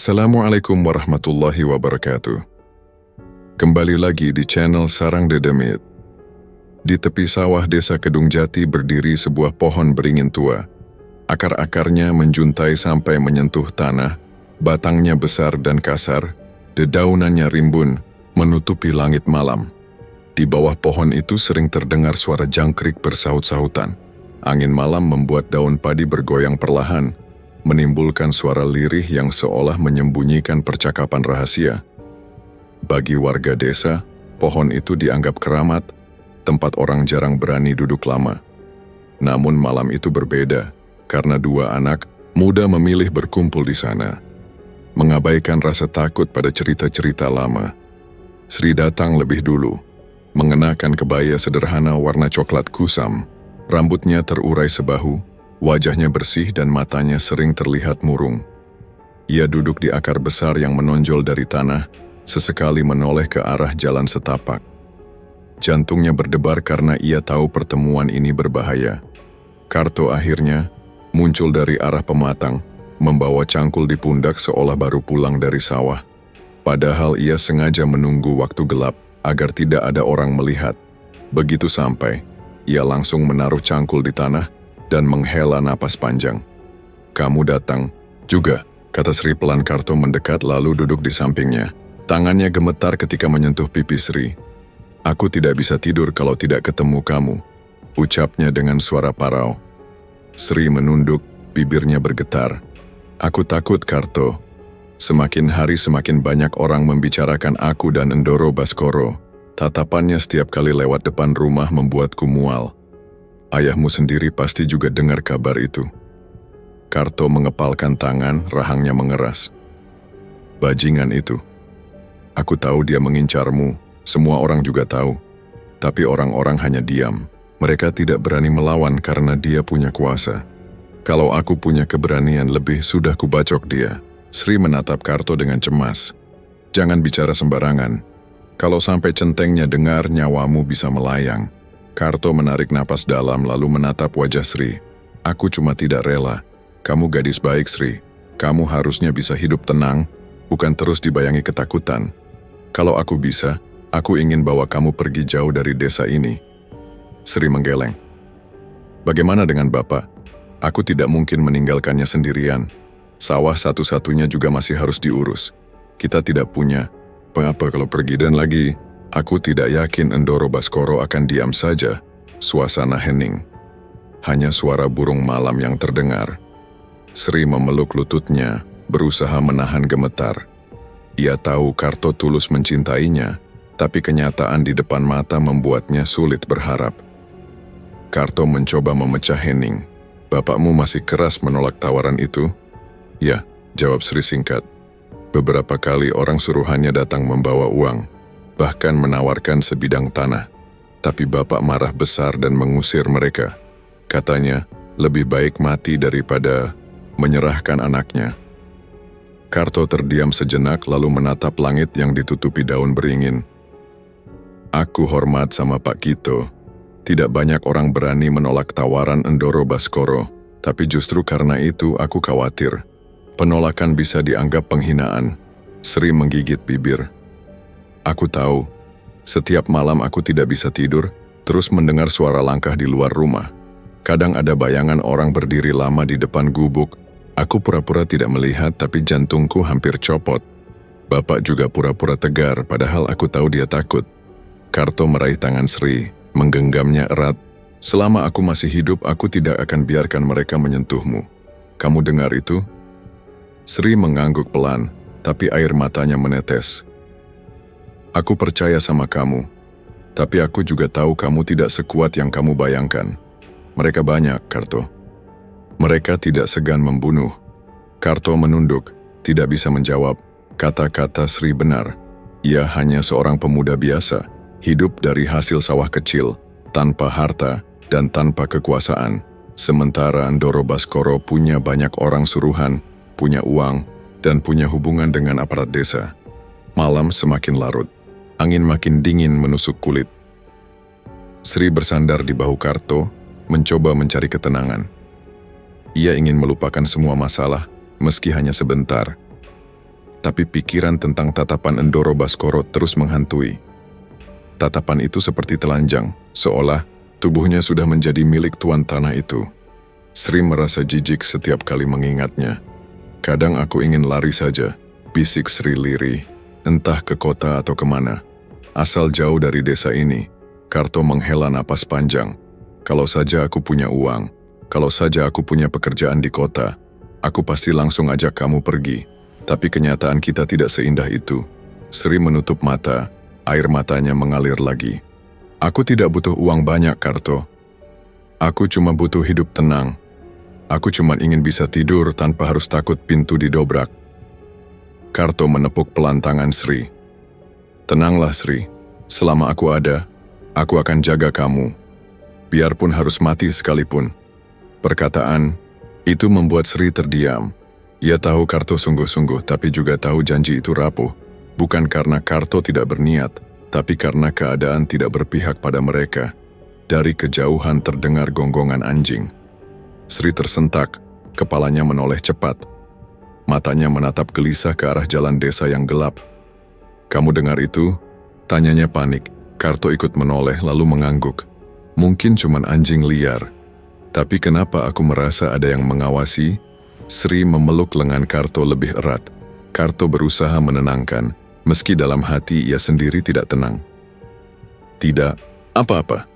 Assalamualaikum warahmatullahi wabarakatuh. Kembali lagi di channel Sarang Dedemit. Di tepi sawah desa Kedung Jati berdiri sebuah pohon beringin tua. Akar-akarnya menjuntai sampai menyentuh tanah, batangnya besar dan kasar, dedaunannya rimbun, menutupi langit malam. Di bawah pohon itu sering terdengar suara jangkrik bersaut-sautan. Angin malam membuat daun padi bergoyang perlahan, menimbulkan suara lirih yang seolah menyembunyikan percakapan rahasia. Bagi warga desa, pohon itu dianggap keramat, tempat orang jarang berani duduk lama. Namun malam itu berbeda, karena dua anak muda memilih berkumpul di sana. Mengabaikan rasa takut pada cerita-cerita lama, Sri datang lebih dulu, mengenakan kebaya sederhana warna coklat kusam, rambutnya terurai sebahu, wajahnya bersih dan matanya sering terlihat murung. Ia duduk di akar besar yang menonjol dari tanah, sesekali menoleh ke arah jalan setapak. Jantungnya berdebar karena ia tahu pertemuan ini berbahaya. Karto akhirnya muncul dari arah pematang, membawa cangkul di pundak seolah baru pulang dari sawah. Padahal ia sengaja menunggu waktu gelap agar tidak ada orang melihat. Begitu sampai, ia langsung menaruh cangkul di tanah dan menghela napas panjang. "Kamu datang juga," kata Sri pelan. Karto mendekat lalu duduk di sampingnya. Tangannya gemetar ketika menyentuh pipi Sri. "Aku tidak bisa tidur kalau tidak ketemu kamu," ucapnya dengan suara parau. Sri menunduk, bibirnya bergetar. "Aku takut, Karto. Semakin hari semakin banyak orang membicarakan aku dan Endoro Baskoro. Tatapannya setiap kali lewat depan rumah membuatku mual. Ayahmu sendiri pasti juga dengar kabar itu." Karto mengepalkan tangan, rahangnya mengeras. "Bajingan itu. Aku tahu dia mengincarmu, semua orang juga tahu. Tapi orang-orang hanya diam. Mereka tidak berani melawan karena dia punya kuasa. Kalau aku punya keberanian lebih, sudah kubacok dia." Sri menatap Karto dengan cemas. "Jangan bicara sembarangan. Kalau sampai centengnya dengar, nyawamu bisa melayang." Karto menarik napas dalam lalu menatap wajah Sri. "Aku cuma tidak rela. Kamu gadis baik, Sri. Kamu harusnya bisa hidup tenang, bukan terus dibayangi ketakutan. Kalau aku bisa, aku ingin bawa kamu pergi jauh dari desa ini." Sri menggeleng. "Bagaimana dengan Bapak? Aku tidak mungkin meninggalkannya sendirian. Sawah satu-satunya juga masih harus diurus. Kita tidak punya. Mengapa kalau pergi dan lagi? Aku tidak yakin Endoro Baskoro akan diam saja." Suasana hening. Hanya suara burung malam yang terdengar. Sri memeluk lututnya, berusaha menahan gemetar. Ia tahu Karto tulus mencintainya, tapi kenyataan di depan mata membuatnya sulit berharap. Karto mencoba memecah hening. "Bapakmu masih keras menolak tawaran itu?" "Ya," jawab Sri singkat. "Beberapa kali orang suruhannya datang membawa uang, bahkan menawarkan sebidang tanah. Tapi Bapak marah besar dan mengusir mereka. Katanya, lebih baik mati daripada menyerahkan anaknya." Karto terdiam sejenak lalu menatap langit yang ditutupi daun beringin. "Aku hormat sama Pak Kito. Tidak banyak orang berani menolak tawaran Endoro Baskoro, tapi justru karena itu aku khawatir. Penolakan bisa dianggap penghinaan." Sri menggigit bibir. "Aku tahu. Setiap malam aku tidak bisa tidur, terus mendengar suara langkah di luar rumah. Kadang ada bayangan orang berdiri lama di depan gubuk. Aku pura-pura tidak melihat, tapi jantungku hampir copot. Bapak juga pura-pura tegar, padahal aku tahu dia takut." Karto meraih tangan Sri, menggenggamnya erat. "Selama aku masih hidup, aku tidak akan biarkan mereka menyentuhmu. Kamu dengar itu?" Sri mengangguk pelan, tapi air matanya menetes. "Aku percaya sama kamu, tapi aku juga tahu kamu tidak sekuat yang kamu bayangkan. Mereka banyak, Karto. Mereka tidak segan membunuh." Karto menunduk, tidak bisa menjawab. Kata-kata Sri benar. Ia hanya seorang pemuda biasa, hidup dari hasil sawah kecil, tanpa harta dan tanpa kekuasaan. Sementara Endoro Baskoro punya banyak orang suruhan, punya uang, dan punya hubungan dengan aparat desa. Malam semakin larut. Angin makin dingin menusuk kulit. Sri bersandar di bahu Karto, mencoba mencari ketenangan. Ia ingin melupakan semua masalah, meski hanya sebentar. tapi pikiran tentang tatapan Endoro Baskoro terus menghantui. Tatapan itu seperti telanjang, seolah tubuhnya sudah menjadi milik tuan tanah itu. Sri merasa jijik setiap kali mengingatnya. Kadang aku ingin lari saja, bisik Sri lirih, entah ke kota atau kemana. Asal jauh dari desa ini. Karto menghela napas panjang. Kalau saja aku punya uang, kalau saja aku punya pekerjaan di kota, aku pasti langsung ajak kamu pergi. Tapi kenyataan kita tidak seindah itu. Sri menutup mata, air matanya mengalir lagi. Aku tidak butuh uang banyak, Karto. Aku cuma butuh hidup tenang. Aku cuma ingin bisa tidur tanpa harus takut pintu didobrak. Karto menepuk pelan tangan Sri. Tenanglah, Sri. Selama aku ada, aku akan jaga kamu. Biarpun harus mati sekalipun. Perkataan itu membuat Sri terdiam. Ia tahu Karto sungguh-sungguh, tapi juga tahu janji itu rapuh. Bukan karena Karto tidak berniat, tapi karena keadaan tidak berpihak pada mereka. Dari kejauhan terdengar gonggongan anjing. Sri tersentak, kepalanya menoleh cepat. Matanya menatap gelisah ke arah jalan desa yang gelap. Kamu dengar itu? Tanyanya panik. Karto ikut menoleh lalu mengangguk. Mungkin cuman anjing liar. Tapi kenapa aku merasa ada yang mengawasi? Sri memeluk lengan Karto lebih erat. Karto berusaha menenangkan, meski dalam hati ia sendiri tidak tenang. Tidak, apa-apa.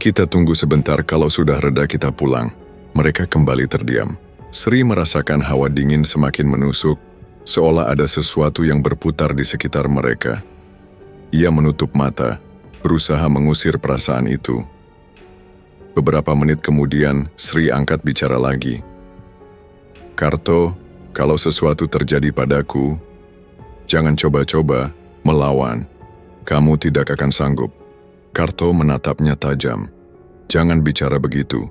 Kita tunggu sebentar, kalau sudah reda kita pulang. Mereka kembali terdiam. Sri merasakan hawa dingin semakin menusuk, seolah ada sesuatu yang berputar di sekitar mereka. Ia menutup mata, berusaha mengusir perasaan itu. Beberapa menit kemudian, Sri angkat bicara lagi. Karto, kalau sesuatu terjadi padaku, jangan coba-coba melawan. Kamu tidak akan sanggup. Karto menatapnya tajam. Jangan bicara begitu.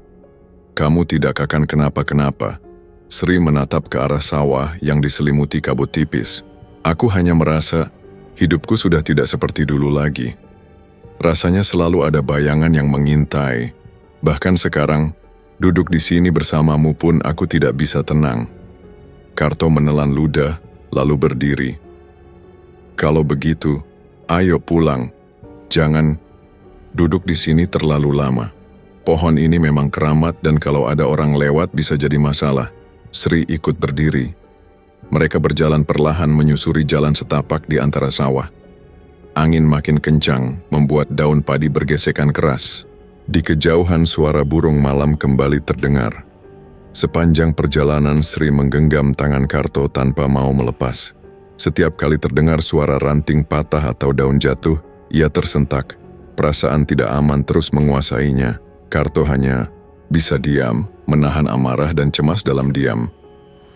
Kamu tidak akan kenapa-kenapa. Sri menatap ke arah sawah yang diselimuti kabut tipis. Aku hanya merasa hidupku sudah tidak seperti dulu lagi. Rasanya selalu ada bayangan yang mengintai. Bahkan sekarang, duduk di sini bersamamu pun aku tidak bisa tenang. Karto menelan ludah, lalu berdiri. Kalau begitu, ayo pulang. Jangan duduk di sini terlalu lama. Pohon ini memang keramat dan kalau ada orang lewat bisa jadi masalah. Sri ikut berdiri. Mereka berjalan perlahan menyusuri jalan setapak di antara sawah. Angin makin kencang, membuat daun padi bergesekan keras. Di kejauhan suara burung malam kembali terdengar. Sepanjang perjalanan Sri menggenggam tangan Karto tanpa mau melepas. Setiap kali terdengar suara ranting patah atau daun jatuh, ia tersentak. Perasaan tidak aman terus menguasainya. Karto hanya bisa diam, menahan amarah dan cemas dalam diam.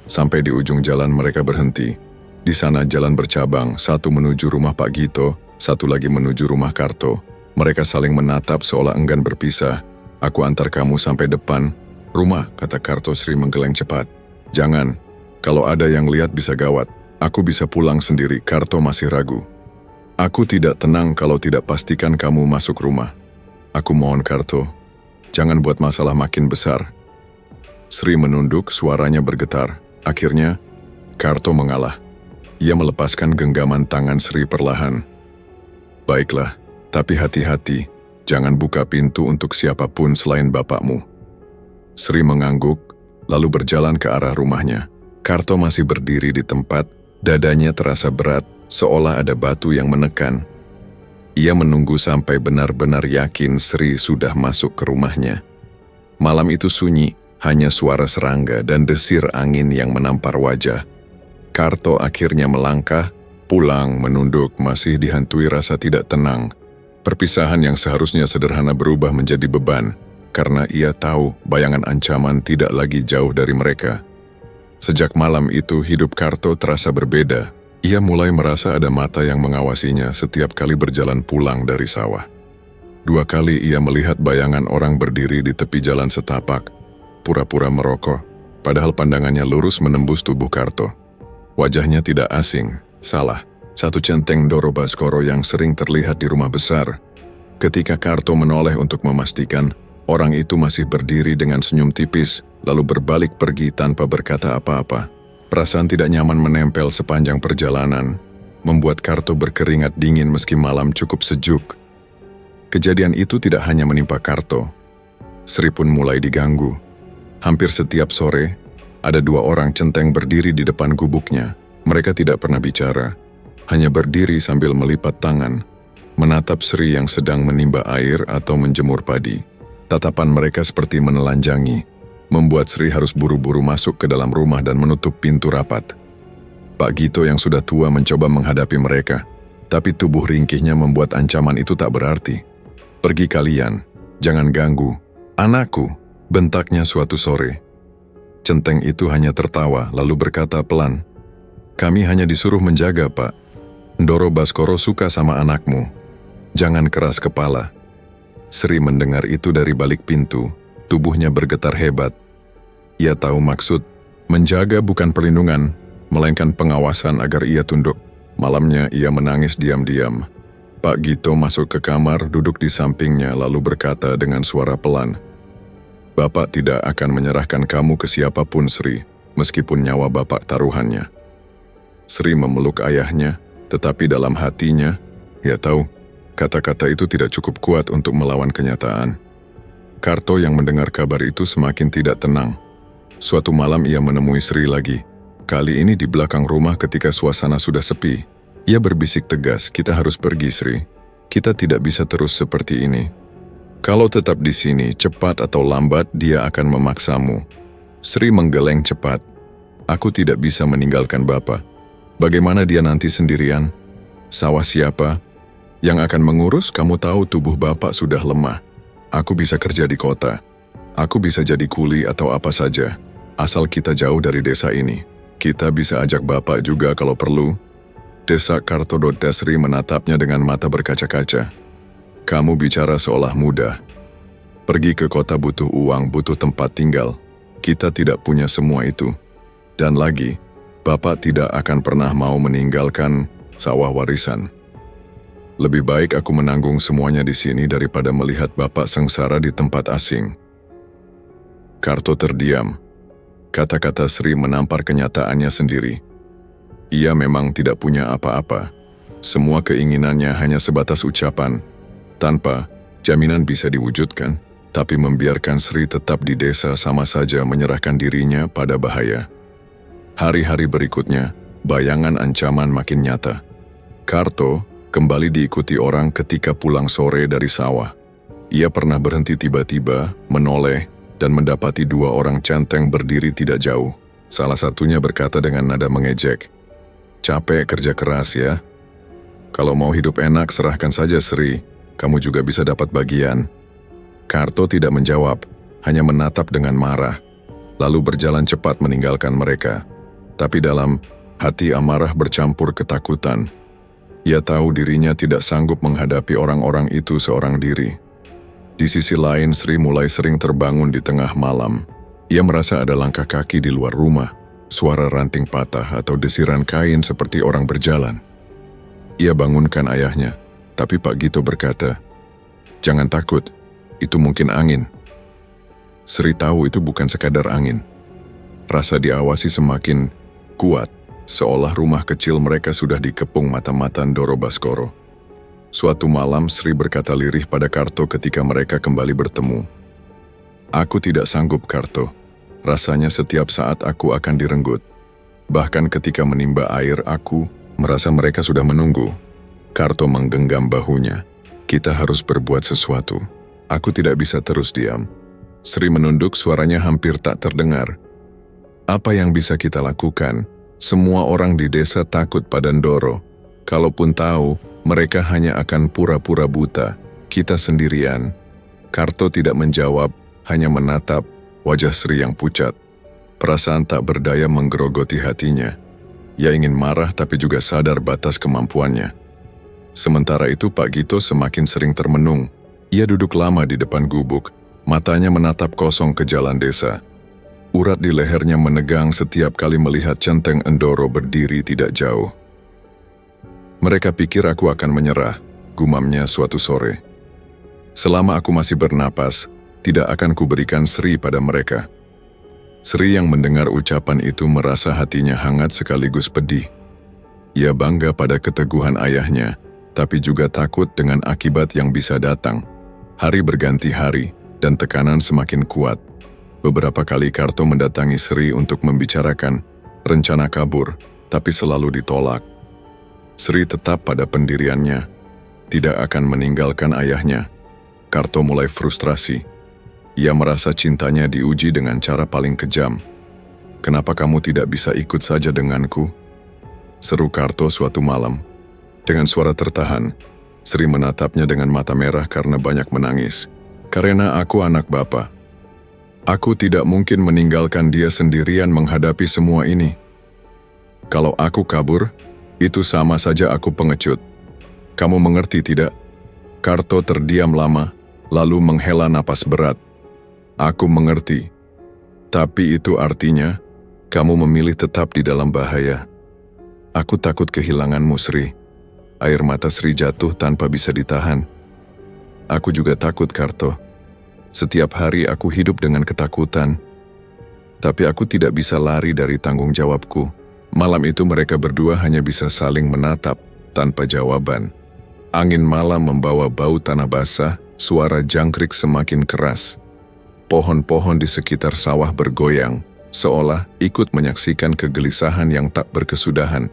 Sampai di ujung jalan mereka berhenti. Di sana jalan bercabang, satu menuju rumah Pak Gito, satu lagi menuju rumah Karto. Mereka saling menatap seolah enggan berpisah. Aku antar kamu sampai depan rumah, kata Karto. Sri menggeleng cepat. Jangan, kalau ada yang lihat bisa gawat. Aku bisa pulang sendiri. Karto masih ragu. Aku tidak tenang kalau tidak pastikan kamu masuk rumah. Aku mohon Karto, jangan buat masalah makin besar. Sri menunduk, suaranya bergetar. Akhirnya, Karto mengalah. Ia melepaskan genggaman tangan Sri perlahan. Baiklah, tapi hati-hati, jangan buka pintu untuk siapapun selain bapakmu. Sri mengangguk, lalu berjalan ke arah rumahnya. Karto masih berdiri di tempat, dadanya terasa berat, seolah ada batu yang menekan. Ia menunggu sampai benar-benar yakin Sri sudah masuk ke rumahnya. Malam itu sunyi, hanya suara serangga dan desir angin yang menampar wajah. Karto akhirnya melangkah, pulang menunduk masih dihantui rasa tidak tenang. Perpisahan yang seharusnya sederhana berubah menjadi beban, karena ia tahu bayangan ancaman tidak lagi jauh dari mereka. Sejak malam itu hidup Karto terasa berbeda. Ia mulai merasa ada mata yang mengawasinya setiap kali berjalan pulang dari sawah. 2 kali ia melihat bayangan orang berdiri di tepi jalan setapak, pura-pura merokok, padahal pandangannya lurus menembus tubuh Karto. Wajahnya tidak asing, salah, satu centeng Endoro Baskoro yang sering terlihat di rumah besar. Ketika Karto menoleh untuk memastikan, orang itu masih berdiri dengan senyum tipis, lalu berbalik pergi tanpa berkata apa-apa. Perasaan tidak nyaman menempel sepanjang perjalanan, membuat Karto berkeringat dingin meski malam cukup sejuk. Kejadian itu tidak hanya menimpa Karto. Sri pun mulai diganggu. Hampir setiap sore, ada 2 orang centeng berdiri di depan gubuknya. Mereka tidak pernah bicara, hanya berdiri sambil melipat tangan, menatap Sri yang sedang menimba air atau menjemur padi. Tatapan mereka seperti menelanjangi, membuat Sri harus buru-buru masuk ke dalam rumah dan menutup pintu rapat. Pak Gito yang sudah tua mencoba menghadapi mereka, tapi tubuh ringkihnya membuat ancaman itu tak berarti. "Pergi kalian, jangan ganggu anakku," bentaknya suatu sore. Centeng itu hanya tertawa lalu berkata pelan, "Kami hanya disuruh menjaga, Pak. Ndoro Baskoro suka sama anakmu. Jangan keras kepala." Sri mendengar itu dari balik pintu, tubuhnya bergetar hebat. Ia tahu maksud, menjaga bukan perlindungan, melainkan pengawasan agar ia tunduk. Malamnya ia menangis diam-diam. Pak Gito masuk ke kamar, duduk di sampingnya lalu berkata dengan suara pelan, "Bapak tidak akan menyerahkan kamu ke siapapun, Sri, meskipun nyawa Bapak taruhannya." Sri memeluk ayahnya, tetapi dalam hatinya, ia tahu, kata-kata itu tidak cukup kuat untuk melawan kenyataan. Karto yang mendengar kabar itu semakin tidak tenang. Suatu malam ia menemui Sri lagi. Kali ini di belakang rumah ketika suasana sudah sepi. Ia berbisik tegas, "Kita harus pergi, Sri. Kita tidak bisa terus seperti ini. Kalau tetap di sini, cepat atau lambat dia akan memaksamu." Sri menggeleng cepat. "Aku tidak bisa meninggalkan Bapak. Bagaimana dia nanti sendirian? Sawah siapa? Yang akan mengurus? Kamu tahu tubuh Bapak sudah lemah. Aku bisa kerja di kota. Aku bisa jadi kuli atau apa saja. Asal kita jauh dari desa ini. Kita bisa ajak Bapak juga kalau perlu." Desak Karto. Sri menatapnya dengan mata berkaca-kaca. "Kamu bicara seolah mudah. Pergi ke kota butuh uang, butuh tempat tinggal. Kita tidak punya semua itu. Dan lagi, Bapak tidak akan pernah mau meninggalkan sawah warisan. Lebih baik aku menanggung semuanya di sini daripada melihat Bapak sengsara di tempat asing." Karto terdiam. Kata-kata Sri menampar kenyataannya sendiri. Ia memang tidak punya apa-apa. Semua keinginannya hanya sebatas ucapan, tanpa jaminan bisa diwujudkan. Tapi membiarkan Sri tetap di desa sama saja menyerahkan dirinya pada bahaya. Hari-hari berikutnya, bayangan ancaman makin nyata. Karto kembali diikuti orang ketika pulang sore dari sawah. Ia pernah berhenti tiba-tiba, menoleh, dan mendapati 2 orang centeng berdiri tidak jauh. Salah satunya berkata dengan nada mengejek, "Capek kerja keras ya? Kalau mau hidup enak serahkan saja Sri, kamu juga bisa dapat bagian." Karto tidak menjawab, hanya menatap dengan marah, lalu berjalan cepat meninggalkan mereka. Tapi dalam hati amarah bercampur ketakutan. Ia tahu dirinya tidak sanggup menghadapi orang-orang itu seorang diri. Di sisi lain, Sri mulai sering terbangun di tengah malam. Ia merasa ada langkah kaki di luar rumah, suara ranting patah atau desiran kain seperti orang berjalan. Ia bangunkan ayahnya, tapi Pak Gito berkata, "Jangan takut, itu mungkin angin." Sri tahu itu bukan sekadar angin. Rasa diawasi semakin kuat, seolah rumah kecil mereka sudah dikepung mata-mata Ndoro Baskoro. Suatu malam Sri berkata lirih pada Karto ketika mereka kembali bertemu. "Aku tidak sanggup, Karto. Rasanya setiap saat aku akan direnggut. Bahkan ketika menimba air aku merasa mereka sudah menunggu." Karto menggenggam bahunya. "Kita harus berbuat sesuatu. Aku tidak bisa terus diam." Sri menunduk, suaranya hampir tak terdengar. "Apa yang bisa kita lakukan? Semua orang di desa takut pada Ndoro. Kalaupun tahu, mereka hanya akan pura-pura buta. Kita sendirian." Karto tidak menjawab, hanya menatap wajah Sri yang pucat. Perasaan tak berdaya menggerogoti hatinya. Ia ingin marah tapi juga sadar batas kemampuannya. Sementara itu Pak Gito semakin sering termenung. Ia duduk lama di depan gubuk, matanya menatap kosong ke jalan desa. Urat di lehernya menegang setiap kali melihat centeng Ndoro berdiri tidak jauh. "Mereka pikir aku akan menyerah," gumamnya suatu sore. "Selama aku masih bernapas, tidak akan kuberikan Sri pada mereka." Sri yang mendengar ucapan itu merasa hatinya hangat sekaligus pedih. Ia bangga pada keteguhan ayahnya, tapi juga takut dengan akibat yang bisa datang. Hari berganti hari, dan tekanan semakin kuat. Beberapa kali Karto mendatangi Sri untuk membicarakan rencana kabur, tapi selalu ditolak. Sri tetap pada pendiriannya, tidak akan meninggalkan ayahnya. Karto mulai frustrasi. Ia merasa cintanya diuji dengan cara paling kejam. "Kenapa kamu tidak bisa ikut saja denganku?" seru Karto suatu malam. Dengan suara tertahan, Sri menatapnya dengan mata merah karena banyak menangis. "Karena aku anak Bapa. Aku tidak mungkin meninggalkan dia sendirian menghadapi semua ini. Kalau aku kabur, itu sama saja aku pengecut. Kamu mengerti tidak?" Karto terdiam lama, lalu menghela napas berat. "Aku mengerti. Tapi itu artinya, kamu memilih tetap di dalam bahaya. Aku takut kehilanganmu, Sri." Air mata Sri jatuh tanpa bisa ditahan. "Aku juga takut, Karto. Setiap hari aku hidup dengan ketakutan. Tapi aku tidak bisa lari dari tanggung jawabku." Malam itu mereka berdua hanya bisa saling menatap, tanpa jawaban. Angin malam membawa bau tanah basah, suara jangkrik semakin keras. Pohon-pohon di sekitar sawah bergoyang, seolah ikut menyaksikan kegelisahan yang tak berkesudahan.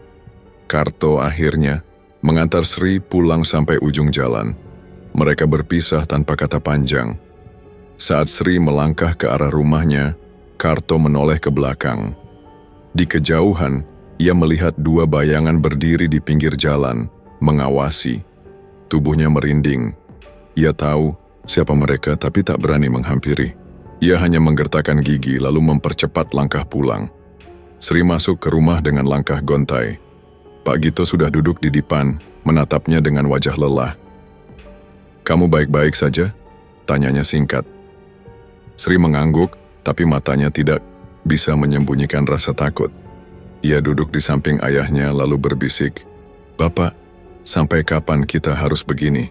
Karto akhirnya mengantar Sri pulang sampai ujung jalan. Mereka berpisah tanpa kata panjang. Saat Sri melangkah ke arah rumahnya, Karto menoleh ke belakang. Di kejauhan, ia melihat dua bayangan berdiri di pinggir jalan, mengawasi. Tubuhnya merinding. Ia tahu siapa mereka tapi tak berani menghampiri. Ia hanya menggertakkan gigi lalu mempercepat langkah pulang. Sri masuk ke rumah dengan langkah gontai. Pak Gito sudah duduk di depan, menatapnya dengan wajah lelah. "Kamu baik-baik saja?" tanyanya singkat. Sri mengangguk, tapi matanya tidak bisa menyembunyikan rasa takut. Ia duduk di samping ayahnya lalu berbisik, "Bapak, sampai kapan kita harus begini?"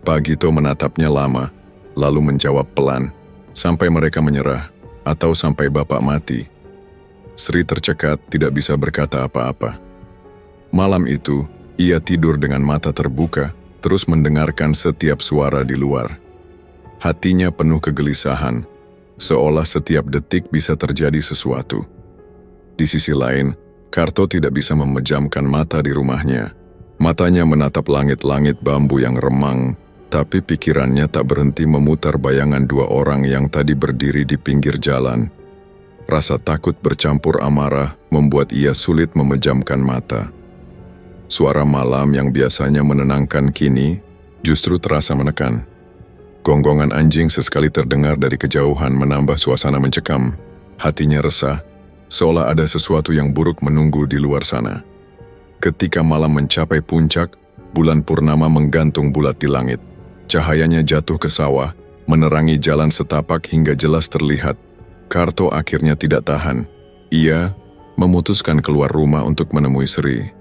Pak Gito menatapnya lama, lalu menjawab pelan, "Sampai mereka menyerah, atau sampai Bapak mati." Sri tercekat, tidak bisa berkata apa-apa. Malam itu, ia tidur dengan mata terbuka, terus mendengarkan setiap suara di luar. Hatinya penuh kegelisahan, seolah setiap detik bisa terjadi sesuatu. Di sisi lain, Karto tidak bisa memejamkan mata di rumahnya. Matanya menatap langit-langit bambu yang remang, tapi pikirannya tak berhenti memutar bayangan dua orang yang tadi berdiri di pinggir jalan. Rasa takut bercampur amarah membuat ia sulit memejamkan mata. Suara malam yang biasanya menenangkan kini justru terasa menekan. Gonggongan anjing sesekali terdengar dari kejauhan menambah suasana mencekam. Hatinya resah, seolah ada sesuatu yang buruk menunggu di luar sana. Ketika malam mencapai puncak, bulan purnama menggantung bulat di langit. Cahayanya jatuh ke sawah, menerangi jalan setapak hingga jelas terlihat. Karto akhirnya tidak tahan. Ia memutuskan keluar rumah untuk menemui Sri.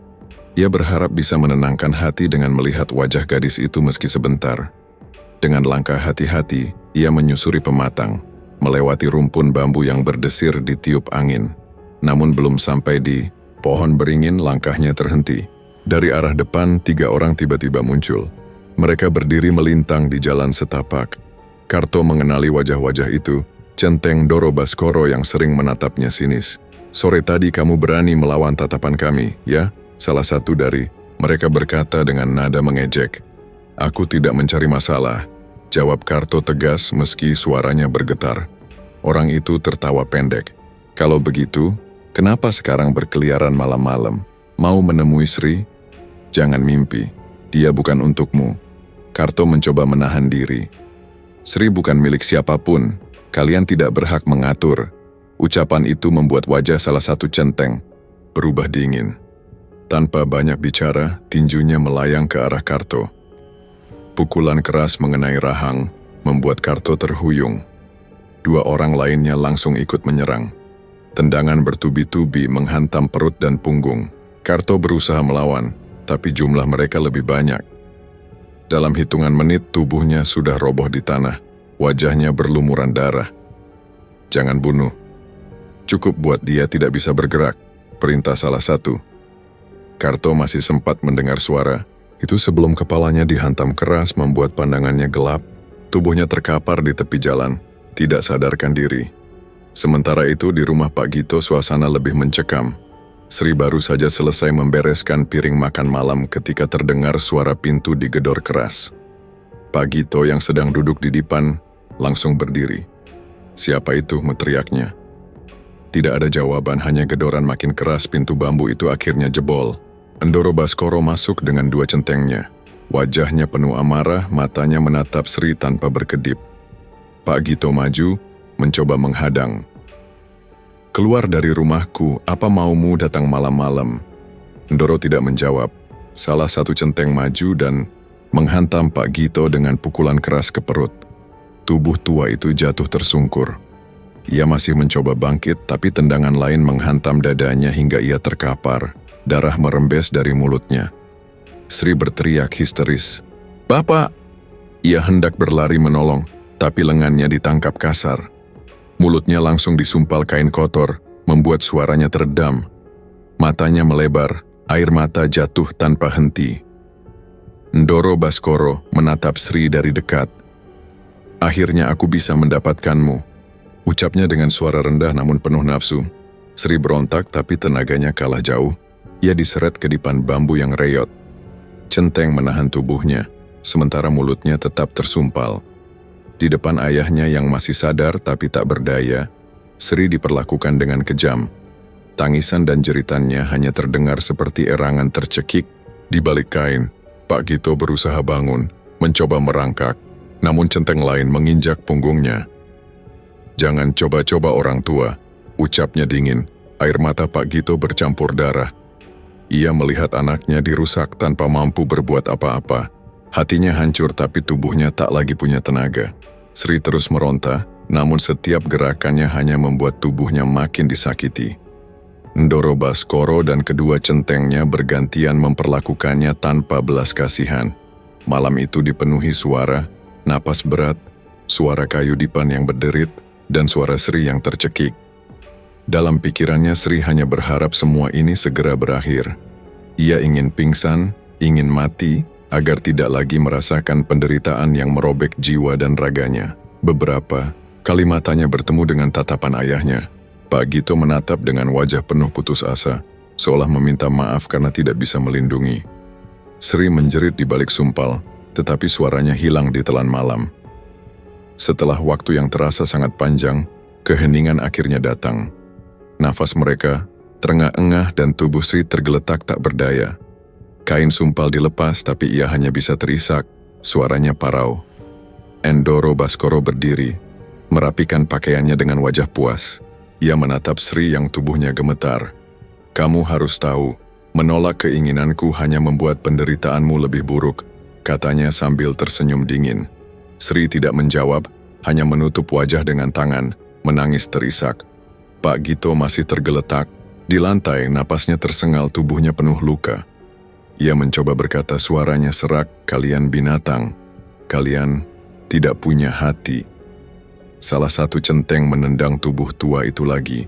Ia berharap bisa menenangkan hati dengan melihat wajah gadis itu meski sebentar. Dengan langkah hati-hati, ia menyusuri pematang, melewati rumpun bambu yang berdesir ditiup angin. Namun belum sampai di pohon beringin, langkahnya terhenti. Dari arah depan, 3 orang tiba-tiba muncul. Mereka berdiri melintang di jalan setapak. Karto mengenali wajah-wajah itu, Centeng Doro Baskoro yang sering menatapnya sinis. "Sore tadi kamu berani melawan tatapan kami, ya?" Salah satu dari mereka berkata dengan nada mengejek. "Aku tidak mencari masalah," jawab Karto tegas meski suaranya bergetar. Orang itu tertawa pendek. "Kalau begitu, kenapa sekarang berkeliaran malam-malam? Mau menemui Sri? Jangan mimpi, dia bukan untukmu." Karto mencoba menahan diri. "Sri bukan milik siapapun, kalian tidak berhak mengatur." Ucapan itu membuat wajah salah satu centeng berubah dingin. Tanpa banyak bicara, tinjunya melayang ke arah Karto. Pukulan keras mengenai rahang membuat Karto terhuyung. 2 orang lainnya langsung ikut menyerang. Tendangan bertubi-tubi menghantam perut dan punggung. Karto berusaha melawan, tapi jumlah mereka lebih banyak. Dalam hitungan menit, tubuhnya sudah roboh di tanah. Wajahnya berlumuran darah. "Jangan bunuh," Cukup buat dia tidak bisa bergerak, perintah salah satu. Karto masih sempat mendengar suara. Itu sebelum kepalanya dihantam keras membuat pandangannya gelap. Tubuhnya terkapar di tepi jalan, tidak sadarkan diri. Sementara itu di rumah Pak Gito suasana lebih mencekam. Sri baru saja selesai membereskan piring makan malam ketika terdengar suara pintu digedor keras. Pak Gito yang sedang duduk di dipan langsung berdiri. Siapa itu? Teriaknya. Tidak ada jawaban, hanya gedoran makin keras. Pintu bambu itu akhirnya jebol. Ndoro Baskoro masuk dengan dua centengnya. Wajahnya penuh amarah, matanya menatap Sri tanpa berkedip. Pak Gito maju, mencoba menghadang. Keluar dari rumahku, apa maumu datang malam-malam? Ndoro tidak menjawab. Salah satu centeng maju dan menghantam Pak Gito dengan pukulan keras ke perut. Tubuh tua itu jatuh tersungkur. Ia masih mencoba bangkit, tapi tendangan lain menghantam dadanya hingga ia terkapar. Darah merembes dari mulutnya. Sri berteriak histeris. "Bapak!" Ia hendak berlari menolong, tapi lengannya ditangkap kasar. Mulutnya langsung disumpal kain kotor, membuat suaranya teredam. Matanya melebar, air mata jatuh tanpa henti. Ndoro Baskoro menatap Sri dari dekat. "Akhirnya aku bisa mendapatkanmu," ucapnya dengan suara rendah namun penuh nafsu. Sri berontak tapi tenaganya kalah jauh. Ia diseret ke dipan bambu yang reyot. Centeng menahan tubuhnya, sementara mulutnya tetap tersumpal. Di depan ayahnya yang masih sadar tapi tak berdaya, Sri diperlakukan dengan kejam. Tangisan dan jeritannya hanya terdengar seperti erangan tercekik. Di balik kain, Pak Gito berusaha bangun, mencoba merangkak, namun centeng lain menginjak punggungnya. "Jangan coba-coba orang tua," ucapnya dingin. Air mata Pak Gito bercampur darah. Ia melihat anaknya dirusak tanpa mampu berbuat apa-apa. Hatinya hancur tapi tubuhnya tak lagi punya tenaga. Sri terus meronta, namun setiap gerakannya hanya membuat tubuhnya makin disakiti. Ndoro Baskoro dan kedua centengnya bergantian memperlakukannya tanpa belas kasihan. Malam itu dipenuhi suara, napas berat, suara kayu dipan yang berderit, dan suara Sri yang tercekik. Dalam pikirannya Sri hanya berharap semua ini segera berakhir. Ia ingin pingsan, ingin mati, agar tidak lagi merasakan penderitaan yang merobek jiwa dan raganya. Beberapa kali matanya bertemu dengan tatapan ayahnya. Pak Gito menatap dengan wajah penuh putus asa, seolah meminta maaf karena tidak bisa melindungi. Sri menjerit di balik sumpal, tetapi suaranya hilang di telan malam. Setelah waktu yang terasa sangat panjang, keheningan akhirnya datang. Nafas mereka terengah-engah dan tubuh Sri tergeletak tak berdaya. Kain sumpal dilepas tapi ia hanya bisa terisak, suaranya parau. Ndoro Baskoro berdiri, merapikan pakaiannya dengan wajah puas. Ia menatap Sri yang tubuhnya gemetar. "Kamu harus tahu, menolak keinginanku hanya membuat penderitaanmu lebih buruk," katanya sambil tersenyum dingin. Sri tidak menjawab, hanya menutup wajah dengan tangan, menangis terisak. Pak Gito masih tergeletak. Di lantai, napasnya tersengal, tubuhnya penuh luka. Ia mencoba berkata, suaranya serak, "Kalian binatang. Kalian tidak punya hati." Salah satu centeng menendang tubuh tua itu lagi.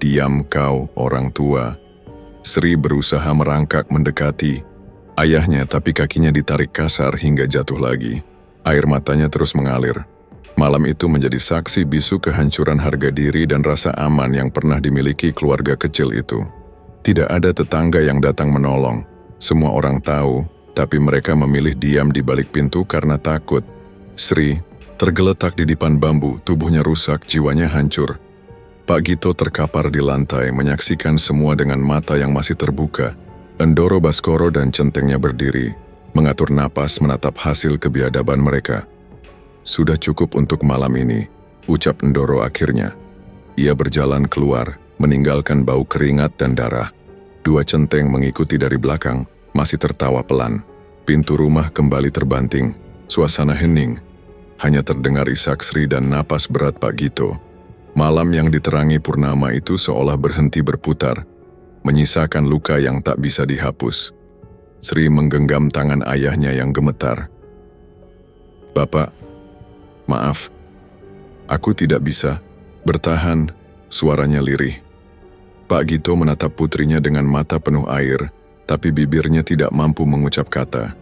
"Diam kau, orang tua." Sri berusaha merangkak mendekati ayahnya, tapi kakinya ditarik kasar hingga jatuh lagi. Air matanya terus mengalir. Malam itu menjadi saksi bisu kehancuran harga diri dan rasa aman yang pernah dimiliki keluarga kecil itu. Tidak ada tetangga yang datang menolong. Semua orang tahu, tapi mereka memilih diam di balik pintu karena takut. Sri tergeletak di dipan bambu, tubuhnya rusak, jiwanya hancur. Pak Gito terkapar di lantai, menyaksikan semua dengan mata yang masih terbuka. Ndoro Baskoro dan centengnya berdiri, mengatur napas menatap hasil kebiadaban mereka. "Sudah cukup untuk malam ini," ucap Ndoro akhirnya. Ia berjalan keluar, meninggalkan bau keringat dan darah. Dua centeng mengikuti dari belakang, masih tertawa pelan. Pintu rumah kembali terbanting, suasana hening. Hanya terdengar isak Sri dan napas berat Pak Gito. Malam yang diterangi purnama itu seolah berhenti berputar, menyisakan luka yang tak bisa dihapus. Sri menggenggam tangan ayahnya yang gemetar. "Bapak, maaf, aku tidak bisa bertahan." Suaranya lirih. Pak Gito menatap putrinya dengan mata penuh air, tapi bibirnya tidak mampu mengucap kata.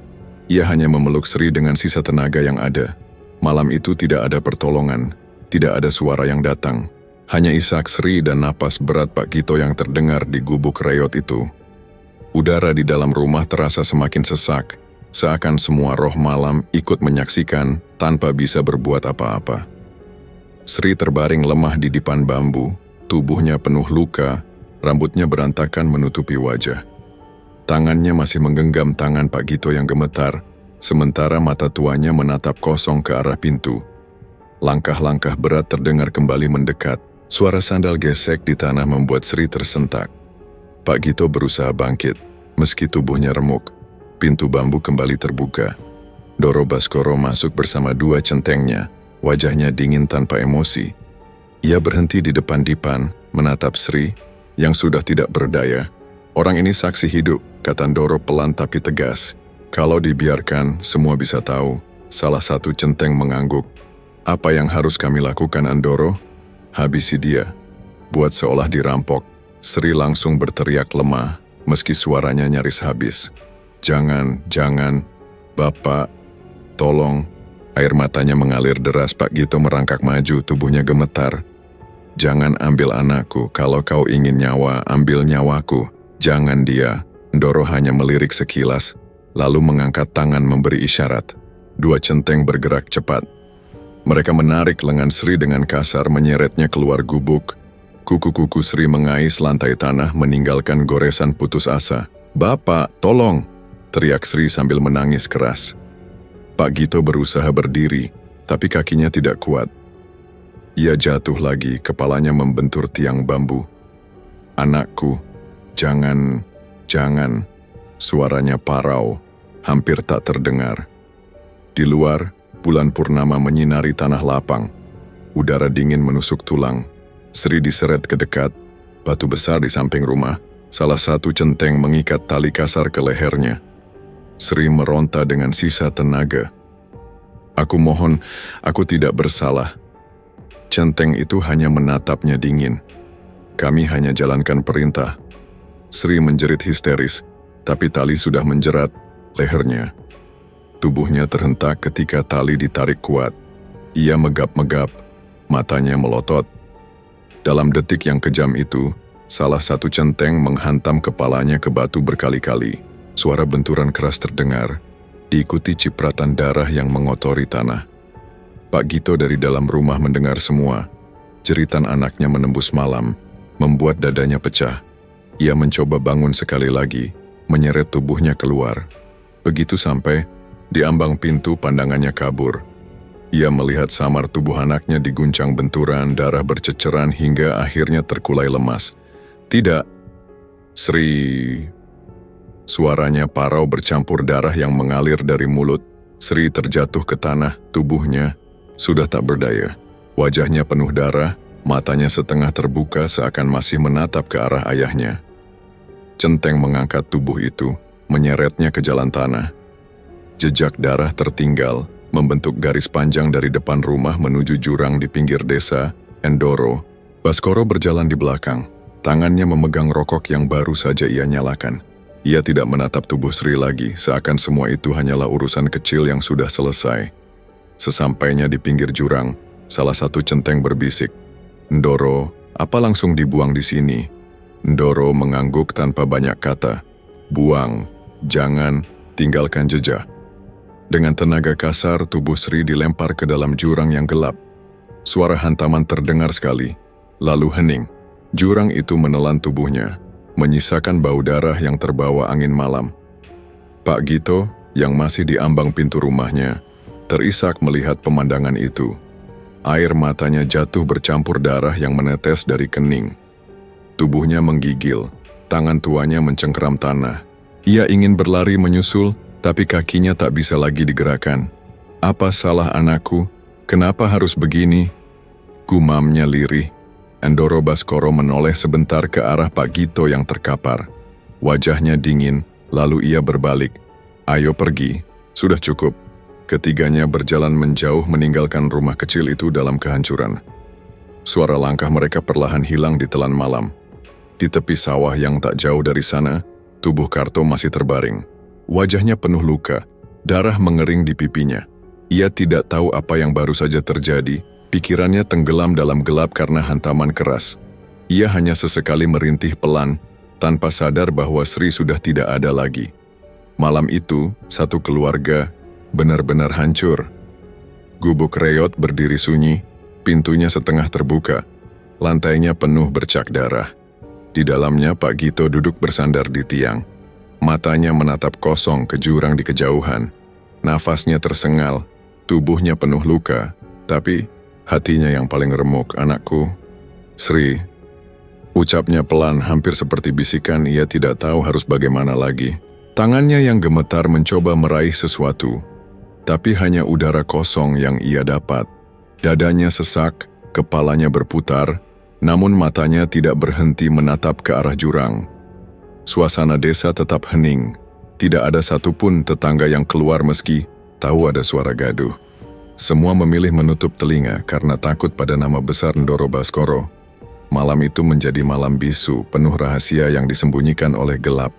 Ia hanya memeluk Sri dengan sisa tenaga yang ada. Malam itu tidak ada pertolongan, tidak ada suara yang datang. Hanya isak Sri dan napas berat Pak Gito yang terdengar di gubuk reot itu. Udara di dalam rumah terasa semakin sesak, seakan semua roh malam ikut menyaksikan tanpa bisa berbuat apa-apa. Sri terbaring lemah di dipan bambu, tubuhnya penuh luka, rambutnya berantakan menutupi wajah. Tangannya masih menggenggam tangan Pak Gito yang gemetar, sementara mata tuanya menatap kosong ke arah pintu. Langkah-langkah berat terdengar kembali mendekat. Suara sandal gesek di tanah membuat Sri tersentak. Pak Gito berusaha bangkit, meski tubuhnya remuk. Pintu bambu kembali terbuka. Doro Baskoro masuk bersama dua centengnya, wajahnya dingin tanpa emosi. Ia berhenti di depan dipan, menatap Sri, yang sudah tidak berdaya. Orang ini saksi hidup, kata Doro pelan tapi tegas. Kalau dibiarkan, semua bisa tahu. Salah satu centeng mengangguk. Apa yang harus kami lakukan, Andoro? Habisi dia. Buat seolah dirampok. Sri langsung berteriak lemah, meski suaranya nyaris habis. Jangan, Bapak, tolong. Air matanya mengalir deras. Pak Gito merangkak maju, tubuhnya gemetar. Jangan ambil anakku, kalau kau ingin nyawa, ambil nyawaku. Jangan dia. Doro hanya melirik sekilas, lalu mengangkat tangan memberi isyarat. Dua centeng bergerak cepat. Mereka menarik lengan Sri dengan kasar, menyeretnya keluar gubuk. Kuku-kuku Sri mengais lantai tanah, meninggalkan goresan putus asa. Bapak, tolong! Teriak Sri sambil menangis keras. Pak Gito berusaha berdiri, tapi kakinya tidak kuat. Ia jatuh lagi, kepalanya membentur tiang bambu. Anakku, jangan. Suaranya parau, hampir tak terdengar. Di luar, bulan purnama menyinari tanah lapang. Udara dingin menusuk tulang. Sri diseret ke dekat. Batu besar di samping rumah, salah satu centeng mengikat tali kasar ke lehernya. Sri meronta dengan sisa tenaga. Aku mohon, aku tidak bersalah. Centeng itu hanya menatapnya dingin. Kami hanya jalankan perintah. Sri menjerit histeris, tapi tali sudah menjerat lehernya. Tubuhnya terhentak ketika tali ditarik kuat. Ia megap-megap, matanya melotot. Dalam detik yang kejam itu, salah satu centeng menghantam kepalanya ke batu berkali-kali. Suara benturan keras terdengar, diikuti cipratan darah yang mengotori tanah. Pak Gito dari dalam rumah mendengar semua. Jeritan anaknya menembus malam, membuat dadanya pecah. Ia mencoba bangun sekali lagi, menyeret tubuhnya keluar. Begitu sampai, di ambang pintu pandangannya kabur. Ia melihat samar tubuh anaknya diguncang benturan, darah berceceran hingga akhirnya terkulai lemas. Tidak, Sri. Suaranya parau bercampur darah yang mengalir dari mulut. Sri terjatuh ke tanah, tubuhnya sudah tak berdaya. Wajahnya penuh darah, matanya setengah terbuka seakan masih menatap ke arah ayahnya. Centeng mengangkat tubuh itu, menyeretnya ke jalan tanah. Jejak darah tertinggal, membentuk garis panjang dari depan rumah menuju jurang di pinggir desa, Endoro. Baskoro berjalan di belakang, tangannya memegang rokok yang baru saja ia nyalakan. Ia tidak menatap tubuh Sri lagi, seakan semua itu hanyalah urusan kecil yang sudah selesai. Sesampainya di pinggir jurang, salah satu centeng berbisik, Ndoro, apa langsung dibuang di sini? Ndoro mengangguk tanpa banyak kata. Buang, jangan, tinggalkan jejak. Dengan tenaga kasar, tubuh Sri dilempar ke dalam jurang yang gelap. Suara hantaman terdengar sekali, lalu hening. Jurang itu menelan tubuhnya, menyisakan bau darah yang terbawa angin malam. Pak Gito, yang masih di ambang pintu rumahnya, terisak melihat pemandangan itu. Air matanya jatuh bercampur darah yang menetes dari kening. Tubuhnya menggigil, tangan tuanya mencengkeram tanah. Ia ingin berlari menyusul, tapi kakinya tak bisa lagi digerakkan. Apa salah anakku? Kenapa harus begini? Gumamnya lirih. Endoro Baskoro menoleh sebentar ke arah Pak Gito yang terkapar. Wajahnya dingin, lalu ia berbalik. Ayo pergi, sudah cukup. Ketiganya berjalan menjauh meninggalkan rumah kecil itu dalam kehancuran. Suara langkah mereka perlahan hilang di telan malam. Di tepi sawah yang tak jauh dari sana, tubuh Karto masih terbaring. Wajahnya penuh luka, darah mengering di pipinya. Ia tidak tahu apa yang baru saja terjadi, pikirannya tenggelam dalam gelap karena hantaman keras. Ia hanya sesekali merintih pelan, tanpa sadar bahwa Sri sudah tidak ada lagi. Malam itu, satu keluarga benar-benar hancur. Gubuk reot berdiri sunyi, pintunya setengah terbuka, lantainya penuh bercak darah. Di dalamnya Pak Gito duduk bersandar di tiang. Matanya menatap kosong ke jurang di kejauhan. Nafasnya tersengal, tubuhnya penuh luka, tapi hatinya yang paling remuk. Anakku, Sri. Ucapnya pelan, hampir seperti bisikan, ia tidak tahu harus bagaimana lagi. Tangannya yang gemetar mencoba meraih sesuatu, tapi hanya udara kosong yang ia dapat. Dadanya sesak, kepalanya berputar, namun matanya tidak berhenti menatap ke arah jurang. Suasana desa tetap hening. Tidak ada satupun tetangga yang keluar meski tahu ada suara gaduh. Semua memilih menutup telinga karena takut pada nama besar Ndoro Baskoro. Malam itu menjadi malam bisu, penuh rahasia yang disembunyikan oleh gelap.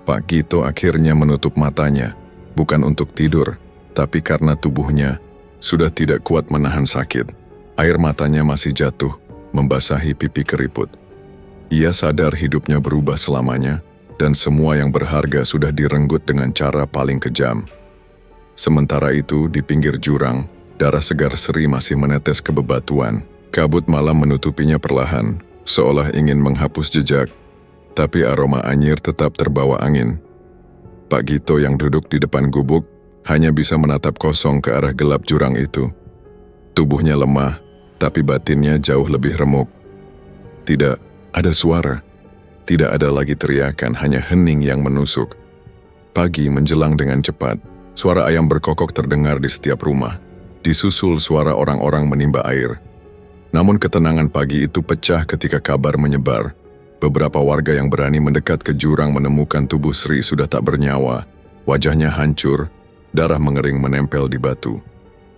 Pak Gito akhirnya menutup matanya, bukan untuk tidur, tapi karena tubuhnya sudah tidak kuat menahan sakit. Air matanya masih jatuh, membasahi pipi keriput. Ia sadar hidupnya berubah selamanya, dan semua yang berharga sudah direnggut dengan cara paling kejam. Sementara itu, di pinggir jurang, darah segar Sri masih menetes ke bebatuan. Kabut malam menutupinya perlahan, seolah ingin menghapus jejak, tapi aroma anyir tetap terbawa angin. Pak Gito yang duduk di depan gubuk hanya bisa menatap kosong ke arah gelap jurang itu. Tubuhnya lemah, tapi batinnya jauh lebih remuk. Tidak ada suara, tidak ada lagi teriakan, hanya hening yang menusuk. Pagi menjelang dengan cepat, suara ayam berkokok terdengar di setiap rumah, disusul suara orang-orang menimba air. Namun ketenangan pagi itu pecah ketika kabar menyebar. Beberapa warga yang berani mendekat ke jurang menemukan tubuh Sri sudah tak bernyawa, wajahnya hancur, darah mengering menempel di batu.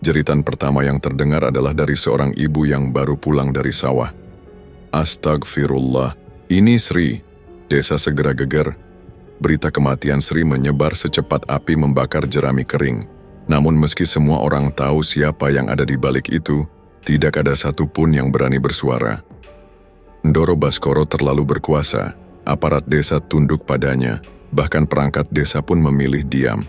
Jeritan pertama yang terdengar adalah dari seorang ibu yang baru pulang dari sawah. Astagfirullah, ini Sri. Desa segera geger. Berita kematian Sri menyebar secepat api membakar jerami kering. Namun meski semua orang tahu siapa yang ada di balik itu, tidak ada satupun yang berani bersuara. Ndoro Baskoro terlalu berkuasa, aparat desa tunduk padanya, bahkan perangkat desa pun memilih diam.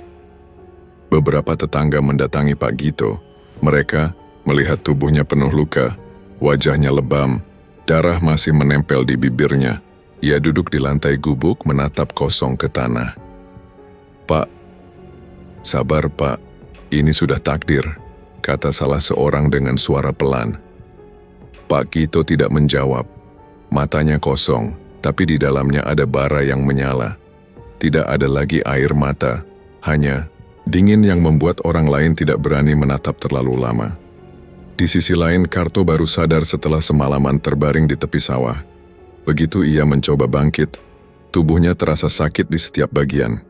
Beberapa tetangga mendatangi Pak Gito. Mereka melihat tubuhnya penuh luka, wajahnya lebam, darah masih menempel di bibirnya. Ia duduk di lantai gubuk menatap kosong ke tanah. Pak, sabar Pak, ini sudah takdir, kata salah seorang dengan suara pelan. Pak Gito tidak menjawab. Matanya kosong, tapi di dalamnya ada bara yang menyala. Tidak ada lagi air mata, hanya dingin yang membuat orang lain tidak berani menatap terlalu lama. Di sisi lain, Karto baru sadar setelah semalaman terbaring di tepi sawah. Begitu ia mencoba bangkit, tubuhnya terasa sakit di setiap bagian.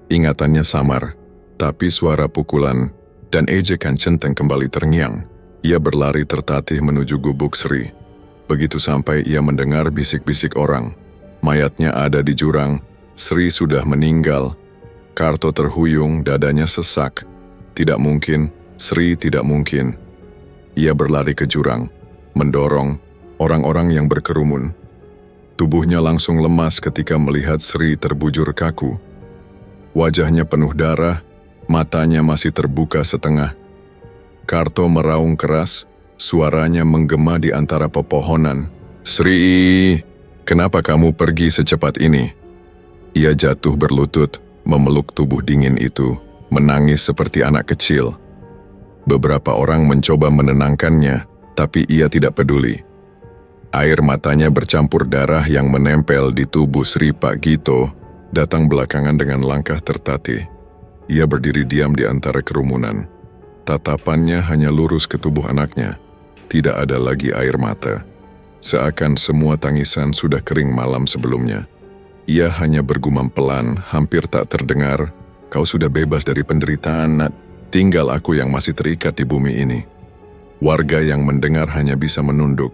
Ingatannya samar, tapi suara pukulan dan ejekan centeng kembali terngiang. Ia berlari tertatih menuju gubuk Sri. Begitu sampai ia mendengar bisik-bisik orang. Mayatnya ada di jurang, Sri sudah meninggal. Karto terhuyung, dadanya sesak. Tidak mungkin, Sri tidak mungkin. Ia berlari ke jurang, mendorong orang-orang yang berkerumun. Tubuhnya langsung lemas ketika melihat Sri terbujur kaku. Wajahnya penuh darah, matanya masih terbuka setengah. Karto meraung keras, suaranya menggema di antara pepohonan. Sri, kenapa kamu pergi secepat ini? Ia jatuh berlutut, memeluk tubuh dingin itu, menangis seperti anak kecil. Beberapa orang mencoba menenangkannya, tapi ia tidak peduli. Air matanya bercampur darah yang menempel di tubuh Sri. Pak Gito datang belakangan dengan langkah tertatih. Ia berdiri diam di antara kerumunan. Tatapannya hanya lurus ke tubuh anaknya. Tidak ada lagi air mata. Seakan semua tangisan sudah kering malam sebelumnya. Ia hanya bergumam pelan, hampir tak terdengar, "Kau sudah bebas dari penderitaan, Nat. Tinggal aku yang masih terikat di bumi ini." Warga yang mendengar hanya bisa menunduk.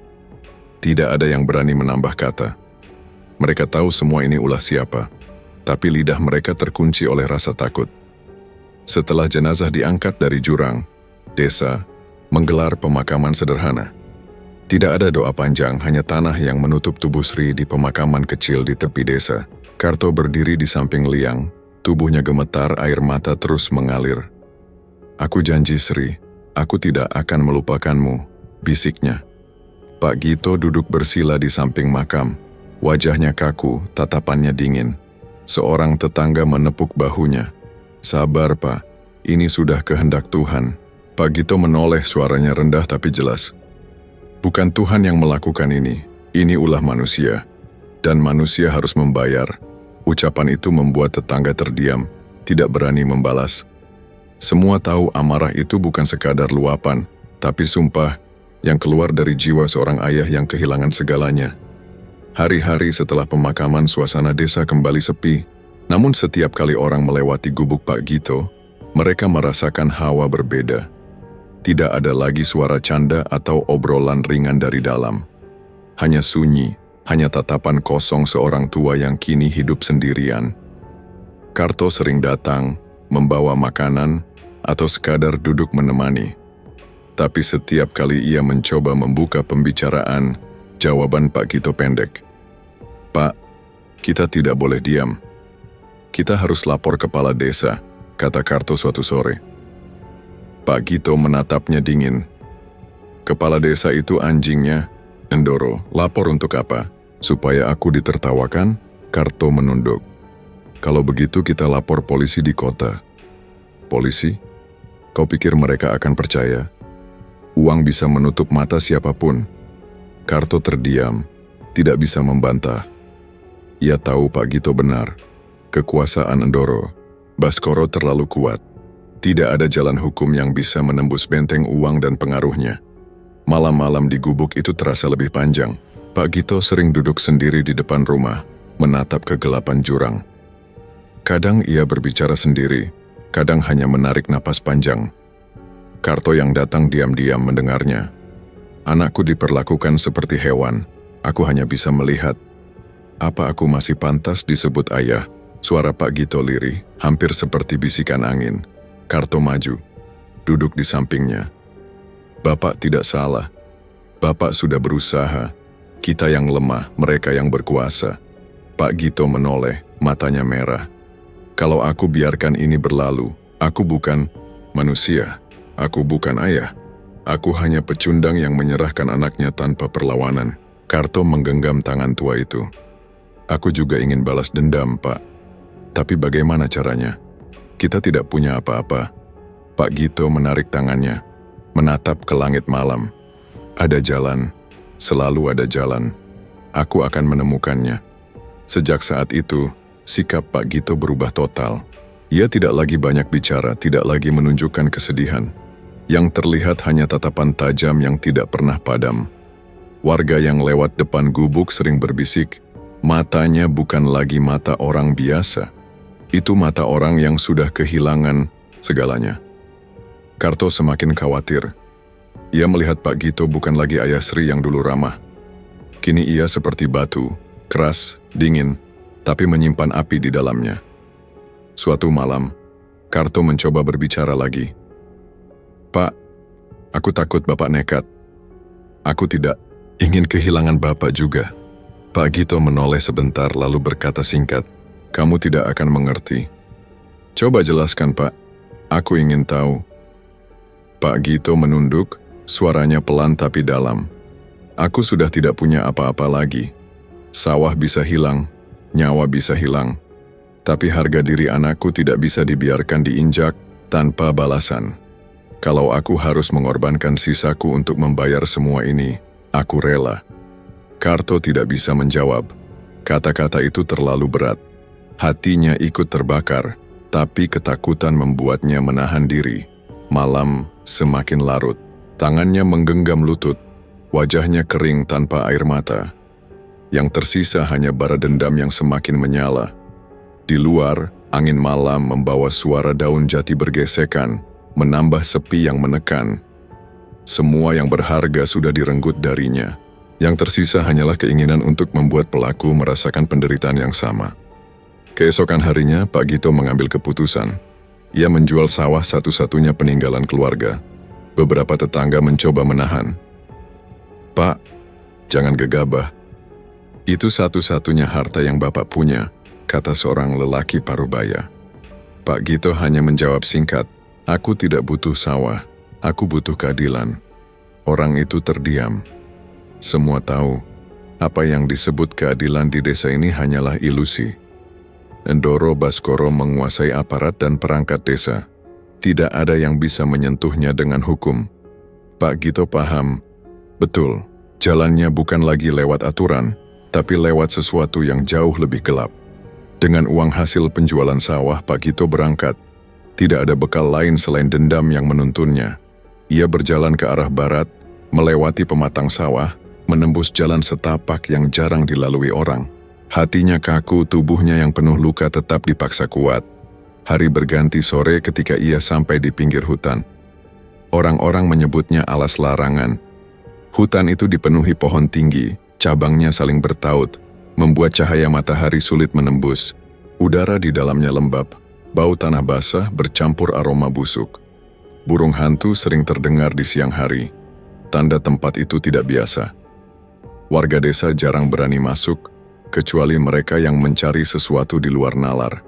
Tidak ada yang berani menambah kata. Mereka tahu semua ini ulah siapa, tapi lidah mereka terkunci oleh rasa takut. Setelah jenazah diangkat dari jurang, desa menggelar pemakaman sederhana. Tidak ada doa panjang, hanya tanah yang menutup tubuh Sri di pemakaman kecil di tepi desa. Karto berdiri di samping liang, tubuhnya gemetar, air mata terus mengalir. "Aku janji Sri, aku tidak akan melupakanmu," bisiknya. Pak Gito duduk bersila di samping makam. Wajahnya kaku, tatapannya dingin. Seorang tetangga menepuk bahunya. "Sabar Pak, ini sudah kehendak Tuhan." Pak Gito menoleh, suaranya rendah tapi jelas. "Bukan Tuhan yang melakukan ini ulah manusia. Dan manusia harus membayar." Ucapan itu membuat tetangga terdiam, tidak berani membalas. Semua tahu amarah itu bukan sekadar luapan, tapi sumpah yang keluar dari jiwa seorang ayah yang kehilangan segalanya. Hari-hari setelah pemakaman, suasana desa kembali sepi. Namun setiap kali orang melewati gubuk Pak Gito, mereka merasakan hawa berbeda. Tidak ada lagi suara canda atau obrolan ringan dari dalam. Hanya sunyi, hanya tatapan kosong seorang tua yang kini hidup sendirian. Karto sering datang, membawa makanan, atau sekadar duduk menemani. Tapi setiap kali ia mencoba membuka pembicaraan, jawaban Pak Gito pendek. "Pak, kita tidak boleh diam. Kita harus lapor kepala desa," kata Karto suatu sore. Pak Gito menatapnya dingin. "Kepala desa itu anjingnya, Endoro. Lapor untuk apa? Supaya aku ditertawakan?" Karto menunduk. "Kalau begitu kita lapor polisi di kota." "Polisi? Kau pikir mereka akan percaya? Uang bisa menutup mata siapapun." Karto terdiam, tidak bisa membantah. Ia tahu Pak Gito benar. Kekuasaan Endoro, Baskoro terlalu kuat. Tidak ada jalan hukum yang bisa menembus benteng uang dan pengaruhnya. Malam-malam di gubuk itu terasa lebih panjang. Pak Gito sering duduk sendiri di depan rumah, menatap kegelapan jurang. Kadang ia berbicara sendiri, kadang hanya menarik napas panjang. Karto yang datang diam-diam mendengarnya. "Anakku diperlakukan seperti hewan, aku hanya bisa melihat. Apa aku masih pantas disebut ayah?" Suara Pak Gito lirih, hampir seperti bisikan angin. Karto maju, duduk di sampingnya. "Bapak tidak salah. Bapak sudah berusaha. Kita yang lemah, mereka yang berkuasa." Pak Gito menoleh, matanya merah. "Kalau aku biarkan ini berlalu, aku bukan manusia. Aku bukan ayah. Aku hanya pecundang yang menyerahkan anaknya tanpa perlawanan." Karto menggenggam tangan tua itu. "Aku juga ingin balas dendam, Pak. Tapi bagaimana caranya? Kita tidak punya apa-apa." Pak Gito menarik tangannya, menatap ke langit malam. "Ada jalan, selalu ada jalan. Aku akan menemukannya." Sejak saat itu, sikap Pak Gito berubah total. Ia tidak lagi banyak bicara, tidak lagi menunjukkan kesedihan. Yang terlihat hanya tatapan tajam yang tidak pernah padam. Warga yang lewat depan gubuk sering berbisik, matanya bukan lagi mata orang biasa. Itu mata orang yang sudah kehilangan segalanya. Karto semakin khawatir. Ia melihat Pak Gito bukan lagi ayah Sri yang dulu ramah. Kini ia seperti batu, keras, dingin, tapi menyimpan api di dalamnya. Suatu malam, Karto mencoba berbicara lagi. "Pak, aku takut Bapak nekat. Aku tidak ingin kehilangan Bapak juga." Pak Gito menoleh sebentar lalu berkata singkat, "Kamu tidak akan mengerti." "Coba jelaskan, Pak. Aku ingin tahu." Pak Gito menunduk, suaranya pelan tapi dalam. "Aku sudah tidak punya apa-apa lagi. Sawah bisa hilang, nyawa bisa hilang. Tapi harga diri anakku tidak bisa dibiarkan diinjak tanpa balasan. Kalau aku harus mengorbankan sisaku untuk membayar semua ini, aku rela." Karto tidak bisa menjawab. Kata-kata itu terlalu berat. Hatinya ikut terbakar, tapi ketakutan membuatnya menahan diri. Malam semakin larut. Tangannya menggenggam lutut. Wajahnya kering tanpa air mata. Yang tersisa hanya bara dendam yang semakin menyala. Di luar, angin malam membawa suara daun jati bergesekan, menambah sepi yang menekan. Semua yang berharga sudah direnggut darinya. Yang tersisa hanyalah keinginan untuk membuat pelaku merasakan penderitaan yang sama. Keesokan harinya, Pak Gito mengambil keputusan. Ia menjual sawah satu-satunya peninggalan keluarga. Beberapa tetangga mencoba menahan. "Pak, jangan gegabah. Itu satu-satunya harta yang Bapak punya," kata seorang lelaki parubaya. Pak Gito hanya menjawab singkat, "Aku tidak butuh sawah, aku butuh keadilan." Orang itu terdiam. Semua tahu, apa yang disebut keadilan di desa ini hanyalah ilusi. Ndoro Baskoro menguasai aparat dan perangkat desa. Tidak ada yang bisa menyentuhnya dengan hukum. Pak Gito paham, betul, jalannya bukan lagi lewat aturan, tapi lewat sesuatu yang jauh lebih gelap. Dengan uang hasil penjualan sawah, Pak Gito berangkat. Tidak ada bekal lain selain dendam yang menuntunnya. Ia berjalan ke arah barat, melewati pematang sawah, menembus jalan setapak yang jarang dilalui orang. Hatinya kaku, tubuhnya yang penuh luka tetap dipaksa kuat. Hari berganti sore ketika ia sampai di pinggir hutan. Orang-orang menyebutnya alas larangan. Hutan itu dipenuhi pohon tinggi, cabangnya saling bertaut, membuat cahaya matahari sulit menembus. Udara di dalamnya lembab, bau tanah basah bercampur aroma busuk. Burung hantu sering terdengar di siang hari, tanda tempat itu tidak biasa. Warga desa jarang berani masuk, kecuali mereka yang mencari sesuatu di luar nalar.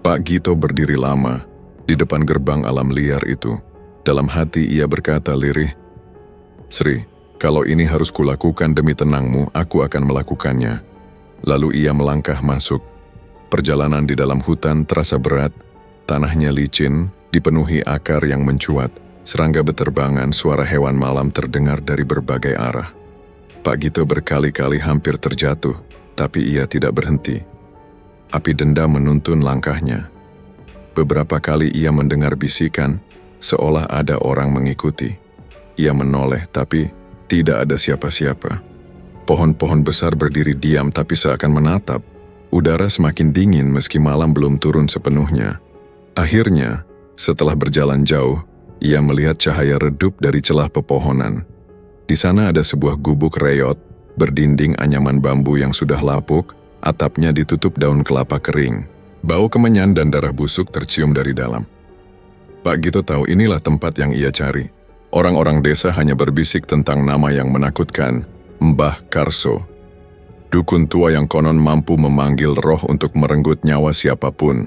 Pak Gito berdiri lama di depan gerbang alam liar itu. Dalam hati ia berkata lirih, "Sri, kalau ini harus kulakukan demi tenangmu, aku akan melakukannya." Lalu ia melangkah masuk. Perjalanan di dalam hutan terasa berat, tanahnya licin, dipenuhi akar yang mencuat, serangga beterbangan, suara hewan malam terdengar dari berbagai arah. Pak Gito berkali-kali hampir terjatuh, tapi ia tidak berhenti. Api dendam menuntun langkahnya. Beberapa kali ia mendengar bisikan, seolah ada orang mengikuti. Ia menoleh, tapi tidak ada siapa-siapa. Pohon-pohon besar berdiri diam tapi seakan menatap. Udara semakin dingin meski malam belum turun sepenuhnya. Akhirnya, setelah berjalan jauh, ia melihat cahaya redup dari celah pepohonan. Di sana ada sebuah gubuk reyot, berdinding anyaman bambu yang sudah lapuk, atapnya ditutup daun kelapa kering. Bau kemenyan dan darah busuk tercium dari dalam. Pak Gito tahu inilah tempat yang ia cari. Orang-orang desa hanya berbisik tentang nama yang menakutkan, Mbah Karso. Dukun tua yang konon mampu memanggil roh untuk merenggut nyawa siapapun.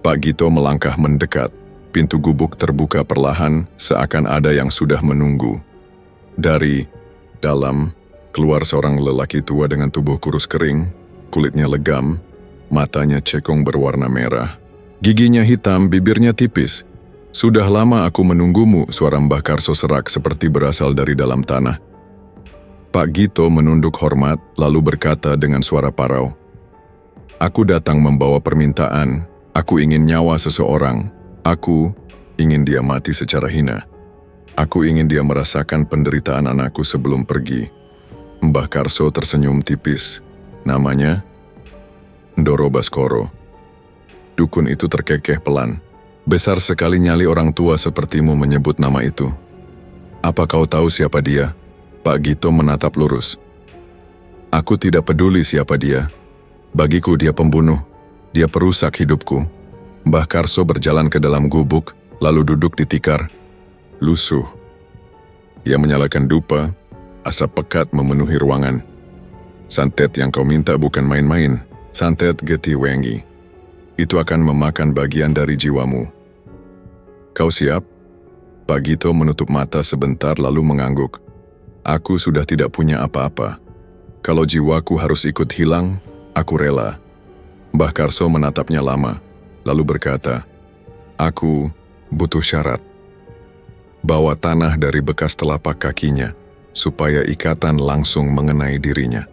Pak Gito melangkah mendekat. Pintu gubuk terbuka perlahan, seakan ada yang sudah menunggu. Dari dalam, keluar seorang lelaki tua dengan tubuh kurus kering, kulitnya legam, matanya cekung berwarna merah. Giginya hitam, bibirnya tipis. "Sudah lama aku menunggumu," suara Mbah Karso serak seperti berasal dari dalam tanah. Pak Gito menunduk hormat, lalu berkata dengan suara parau, "Aku datang membawa permintaan. Aku ingin nyawa seseorang. Aku ingin dia mati secara hina. Aku ingin dia merasakan penderitaan anakku sebelum pergi." Mbah Karso tersenyum tipis. Namanya Ndoro Baskoro. Dukun itu terkekeh pelan. "Besar sekali nyali orang tua sepertimu menyebut nama itu. Apa kau tahu siapa dia?" Pak Gito menatap lurus. "Aku tidak peduli siapa dia. Bagiku dia pembunuh. Dia perusak hidupku." Mbah Karso berjalan ke dalam gubuk, lalu duduk di tikar. Lusuh. Ia menyalakan dupa, asap pekat memenuhi ruangan. "Santet yang kau minta bukan main-main. Santet Geti Wengi. Itu akan memakan bagian dari jiwamu. Kau siap?" Pak Gito menutup mata sebentar lalu mengangguk. "Aku sudah tidak punya apa-apa. Kalau jiwaku harus ikut hilang, aku rela." Mbah Karso menatapnya lama, lalu berkata, "Aku butuh syarat. Bawa tanah dari bekas telapak kakinya, supaya ikatan langsung mengenai dirinya.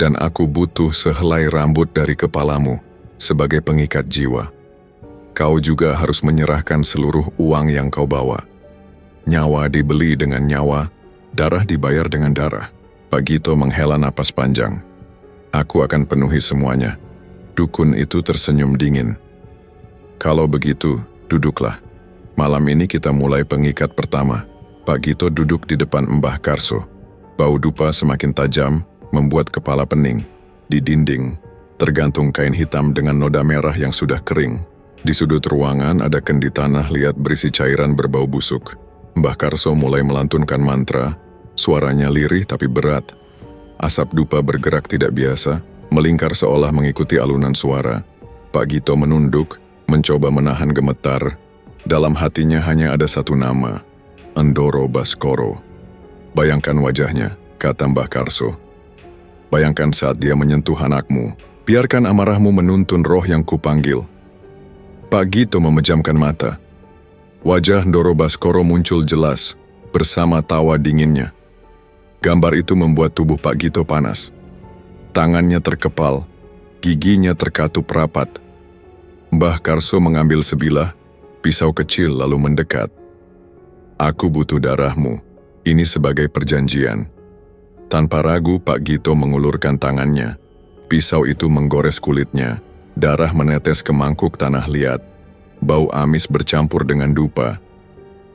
Dan aku butuh sehelai rambut dari kepalamu sebagai pengikat jiwa. Kau juga harus menyerahkan seluruh uang yang kau bawa. Nyawa dibeli dengan nyawa, darah dibayar dengan darah." Pak Gito menghela napas panjang. "Aku akan penuhi semuanya." Dukun itu tersenyum dingin. "Kalau begitu, duduklah. Malam ini kita mulai pengikat pertama." Pak Gito duduk di depan Mbah Karso. Bau dupa semakin tajam, membuat kepala pening. Di dinding, tergantung kain hitam dengan noda merah yang sudah kering. Di sudut ruangan ada kendi tanah liat berisi cairan berbau busuk. Mbah Karso mulai melantunkan mantra, suaranya lirih tapi berat. Asap dupa bergerak tidak biasa, melingkar seolah mengikuti alunan suara. Pak Gito menunduk, mencoba menahan gemetar. Dalam hatinya hanya ada satu nama, Ndoro Baskoro. Bayangkan wajahnya, kata Mbah Karso. Bayangkan saat dia menyentuh anakmu. Biarkan amarahmu menuntun roh yang kupanggil. Pak Gito memejamkan mata. Wajah Ndoro Baskoro muncul jelas, bersama tawa dinginnya. Gambar itu membuat tubuh Pak Gito panas. Tangannya terkepal, giginya terkatup rapat. Mbah Karso mengambil sebilah, pisau kecil lalu mendekat. Aku butuh darahmu, ini sebagai perjanjian. Tanpa ragu Pak Gito mengulurkan tangannya. Pisau itu menggores kulitnya, darah menetes ke mangkuk tanah liat. Bau amis bercampur dengan dupa.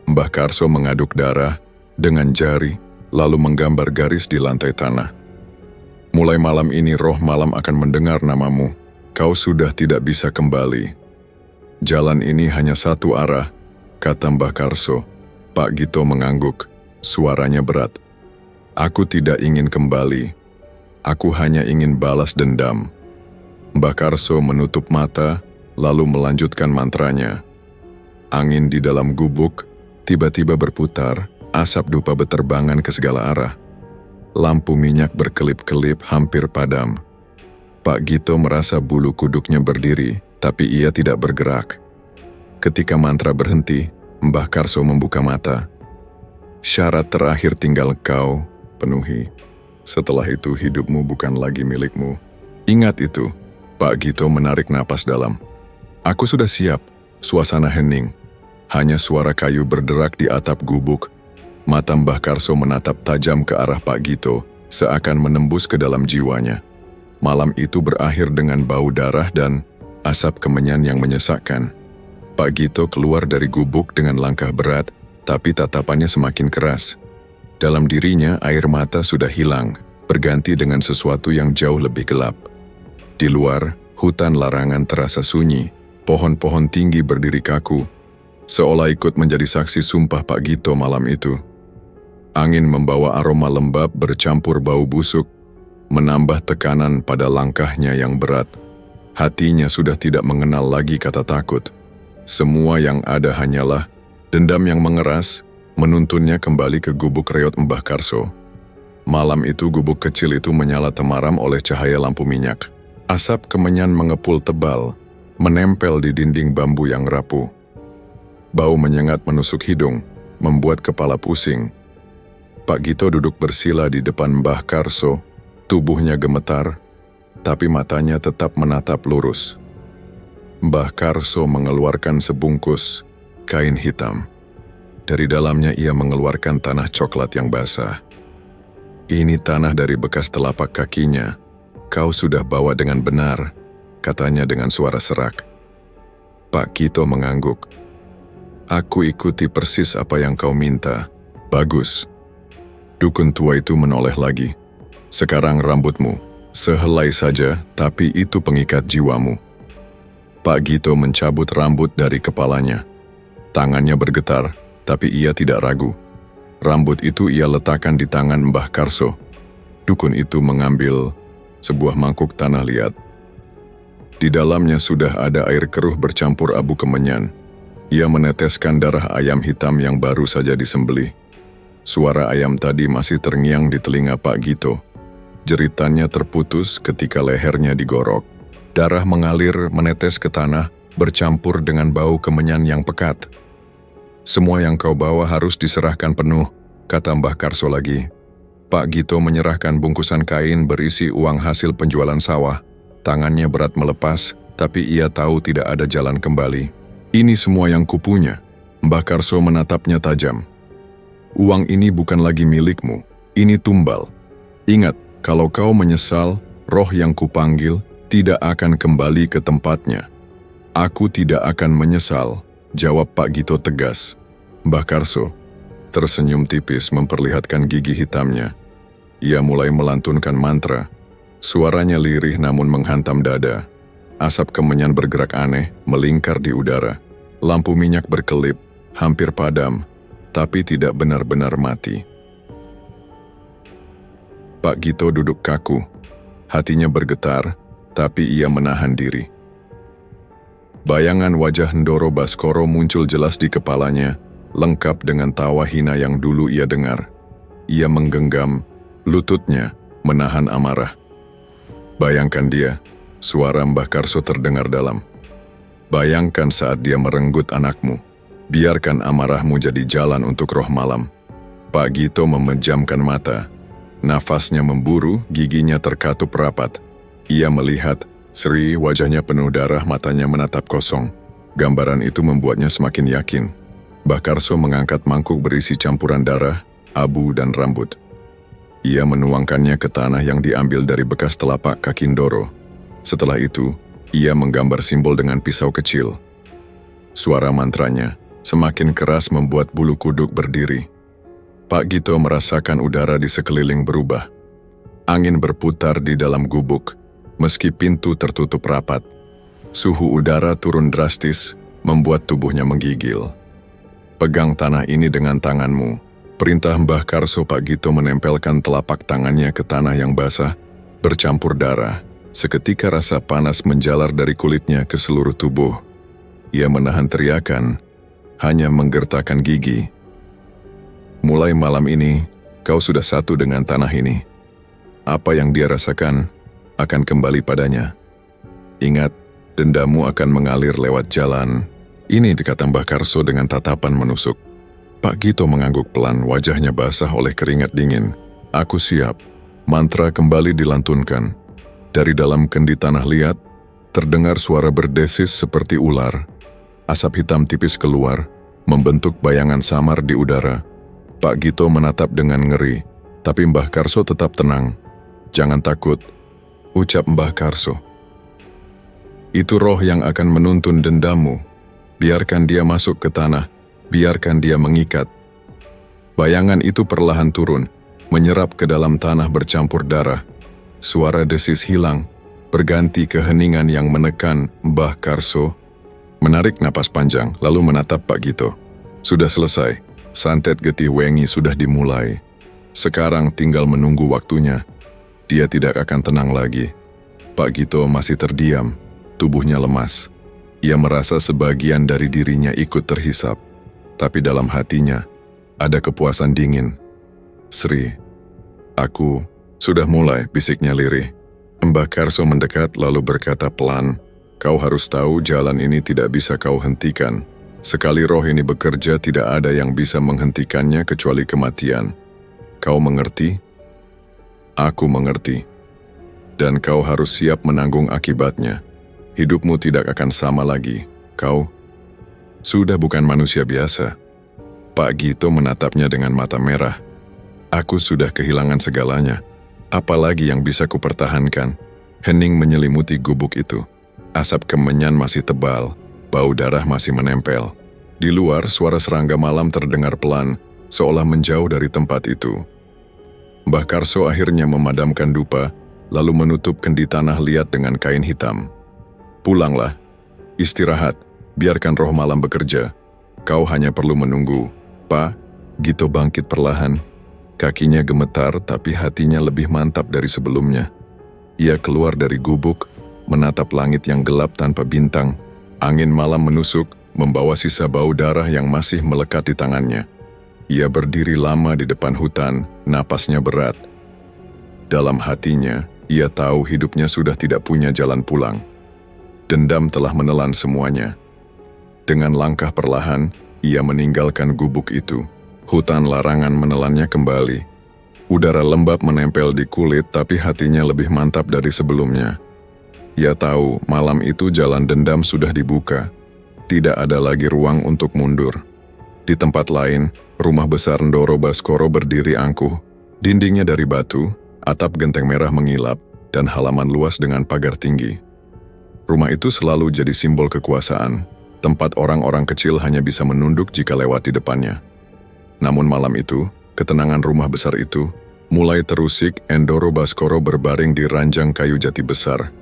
Mbah Karso mengaduk darah dengan jari, lalu menggambar garis di lantai tanah. Mulai malam ini roh malam akan mendengar namamu. Kau sudah tidak bisa kembali. Jalan ini hanya satu arah, kata Mbah Karso. Pak Gito mengangguk, suaranya berat. Aku tidak ingin kembali. Aku hanya ingin balas dendam. Mbah Karso menutup mata, lalu melanjutkan mantranya. Angin di dalam gubuk tiba-tiba berputar, asap dupa beterbangan ke segala arah. Lampu minyak berkelip-kelip hampir padam. Pak Gito merasa bulu kuduknya berdiri, tapi ia tidak bergerak. Ketika mantra berhenti, Mbah Karso membuka mata. Syarat terakhir tinggal kau penuhi. Setelah itu hidupmu bukan lagi milikmu. Ingat itu. Pak Gito menarik napas dalam. Aku sudah siap. Suasana hening. Hanya suara kayu berderak di atap gubuk. Mata Mbah Karso menatap tajam ke arah Pak Gito, seakan menembus ke dalam jiwanya. Malam itu berakhir dengan bau darah dan asap kemenyan yang menyesakkan. Pak Gito keluar dari gubuk dengan langkah berat, tapi tatapannya semakin keras. Dalam dirinya air mata sudah hilang, berganti dengan sesuatu yang jauh lebih gelap. Di luar, hutan larangan terasa sunyi, pohon-pohon tinggi berdiri kaku, seolah ikut menjadi saksi sumpah Pak Gito malam itu. Angin membawa aroma lembab bercampur bau busuk, menambah tekanan pada langkahnya yang berat. Hatinya sudah tidak mengenal lagi kata takut. Semua yang ada hanyalah dendam yang mengeras, menuntunnya kembali ke gubuk reot Mbah Karso. Malam itu gubuk kecil itu menyala temaram oleh cahaya lampu minyak. Asap kemenyan mengepul tebal, menempel di dinding bambu yang rapuh. Bau menyengat menusuk hidung, membuat kepala pusing. Pak Gito duduk bersila di depan Mbah Karso, tubuhnya gemetar, tapi matanya tetap menatap lurus. Mbah Karso mengeluarkan sebungkus kain hitam. Dari dalamnya ia mengeluarkan tanah coklat yang basah. Ini tanah dari bekas telapak kakinya. Kau sudah bawa dengan benar, katanya dengan suara serak. Pak Gito mengangguk. Aku ikuti persis apa yang kau minta. Bagus. Dukun tua itu menoleh lagi. Sekarang rambutmu, sehelai saja, tapi itu pengikat jiwamu. Pak Gito mencabut rambut dari kepalanya. Tangannya bergetar, tapi ia tidak ragu. Rambut itu ia letakkan di tangan Mbah Karso. Dukun itu mengambil sebuah mangkuk tanah liat. Di dalamnya sudah ada air keruh bercampur abu kemenyan. Ia meneteskan darah ayam hitam yang baru saja disembelih. Suara ayam tadi masih terngiang di telinga Pak Gito. Jeritannya terputus ketika lehernya digorok. Darah mengalir menetes ke tanah, bercampur dengan bau kemenyan yang pekat. Semua yang kau bawa harus diserahkan penuh, kata Mbah Karso lagi. Pak Gito menyerahkan bungkusan kain berisi uang hasil penjualan sawah. Tangannya berat melepas, tapi ia tahu tidak ada jalan kembali. Ini semua yang kupunya. Mbah Karso menatapnya tajam. Uang ini bukan lagi milikmu, ini tumbal. Ingat, kalau kau menyesal, roh yang kupanggil tidak akan kembali ke tempatnya. Aku tidak akan menyesal, jawab Pak Gito tegas. Mbah Karso tersenyum tipis memperlihatkan gigi hitamnya. Ia mulai melantunkan mantra. Suaranya lirih namun menghantam dada. Asap kemenyan bergerak aneh, melingkar di udara. Lampu minyak berkelip, hampir padam, tapi tidak benar-benar mati. Pak Gito duduk kaku. Hatinya bergetar, tapi ia menahan diri. Bayangan wajah Ndoro Baskoro muncul jelas di kepalanya, lengkap dengan tawa hina yang dulu ia dengar. Ia menggenggam lututnya, menahan amarah. Bayangkan dia, suara Mbah Karso terdengar dalam. Bayangkan saat dia merenggut anakmu. Biarkan amarahmu jadi jalan untuk roh malam. Pak Gito memejamkan mata. Nafasnya memburu, giginya terkatup rapat. Ia melihat Sri, wajahnya penuh darah, matanya menatap kosong. Gambaran itu membuatnya semakin yakin. Mbah Karso mengangkat mangkuk berisi campuran darah, abu dan rambut. Ia menuangkannya ke tanah yang diambil dari bekas telapak kaki Ndoro. Setelah itu, ia menggambar simbol dengan pisau kecil. Suara mantranya semakin keras membuat bulu kuduk berdiri. Pak Gito merasakan udara di sekeliling berubah. Angin berputar di dalam gubuk. Meski pintu tertutup rapat, suhu udara turun drastis, membuat tubuhnya menggigil. Pegang tanah ini dengan tanganmu. Perintah Mbah Karso. Pak Gito menempelkan telapak tangannya ke tanah yang basah, bercampur darah. Seketika rasa panas menjalar dari kulitnya ke seluruh tubuh. Ia menahan teriakan, hanya menggertakkan gigi. Mulai malam ini, kau sudah satu dengan tanah ini. Apa yang dia rasakan akan kembali padanya. Ingat, dendamu akan mengalir lewat jalan. Ini, dikata Mbah Karso dengan tatapan menusuk. Pak Gito mengangguk pelan, wajahnya basah oleh keringat dingin. Aku siap. Mantra kembali dilantunkan. Dari dalam kendi tanah liat, terdengar suara berdesis seperti ular. Asap hitam tipis keluar, membentuk bayangan samar di udara. Pak Gito menatap dengan ngeri, tapi Mbah Karso tetap tenang. Jangan takut, ucap Mbah Karso. Itu roh yang akan menuntun dendamu. Biarkan dia masuk ke tanah, biarkan dia mengikat. Bayangan itu perlahan turun, menyerap ke dalam tanah bercampur darah. Suara desis hilang, berganti keheningan yang menekan. Mbah Karso menarik napas panjang, lalu menatap Pak Gito. Sudah selesai, santet getih wengi sudah dimulai. Sekarang tinggal menunggu waktunya. Dia tidak akan tenang lagi. Pak Gito masih terdiam, tubuhnya lemas. Ia merasa sebagian dari dirinya ikut terhisap. Tapi dalam hatinya, ada kepuasan dingin. Sri, aku sudah mulai, bisiknya lirih. Mbah Karso mendekat lalu berkata pelan, kau harus tahu jalan ini tidak bisa kau hentikan. Sekali roh ini bekerja, tidak ada yang bisa menghentikannya kecuali kematian. Kau mengerti? Aku mengerti. Dan kau harus siap menanggung akibatnya. Hidupmu tidak akan sama lagi. Kau sudah bukan manusia biasa. Pak Gito menatapnya dengan mata merah. Aku sudah kehilangan segalanya. Apalagi yang bisa kupertahankan? Hening menyelimuti gubuk itu. Asap kemenyan masih tebal, bau darah masih menempel. Di luar, suara serangga malam terdengar pelan, seolah menjauh dari tempat itu. Mbah Karso akhirnya memadamkan dupa, lalu menutup kendi tanah liat dengan kain hitam. Pulanglah, istirahat, biarkan roh malam bekerja. Kau hanya perlu menunggu. Pak Gito bangkit perlahan. Kakinya gemetar, tapi hatinya lebih mantap dari sebelumnya. Ia keluar dari gubuk, menatap langit yang gelap tanpa bintang. Angin malam menusuk, membawa sisa bau darah yang masih melekat di tangannya. Ia berdiri lama di depan hutan, napasnya berat. Dalam hatinya, ia tahu hidupnya sudah tidak punya jalan pulang. Dendam telah menelan semuanya. Dengan langkah perlahan, ia meninggalkan gubuk itu. Hutan larangan menelannya kembali. Udara lembab menempel di kulit, tapi hatinya lebih mantap dari sebelumnya. Ia tahu malam itu jalan dendam sudah dibuka. Tidak ada lagi ruang untuk mundur. Di tempat lain, rumah besar Ndoro Baskoro berdiri angkuh. Dindingnya dari batu, atap genteng merah mengilap, dan halaman luas dengan pagar tinggi. Rumah itu selalu jadi simbol kekuasaan, tempat orang-orang kecil hanya bisa menunduk jika lewat di depannya. Namun malam itu, ketenangan rumah besar itu Mulai terusik, Endoro Baskoro berbaring di ranjang kayu jati besar.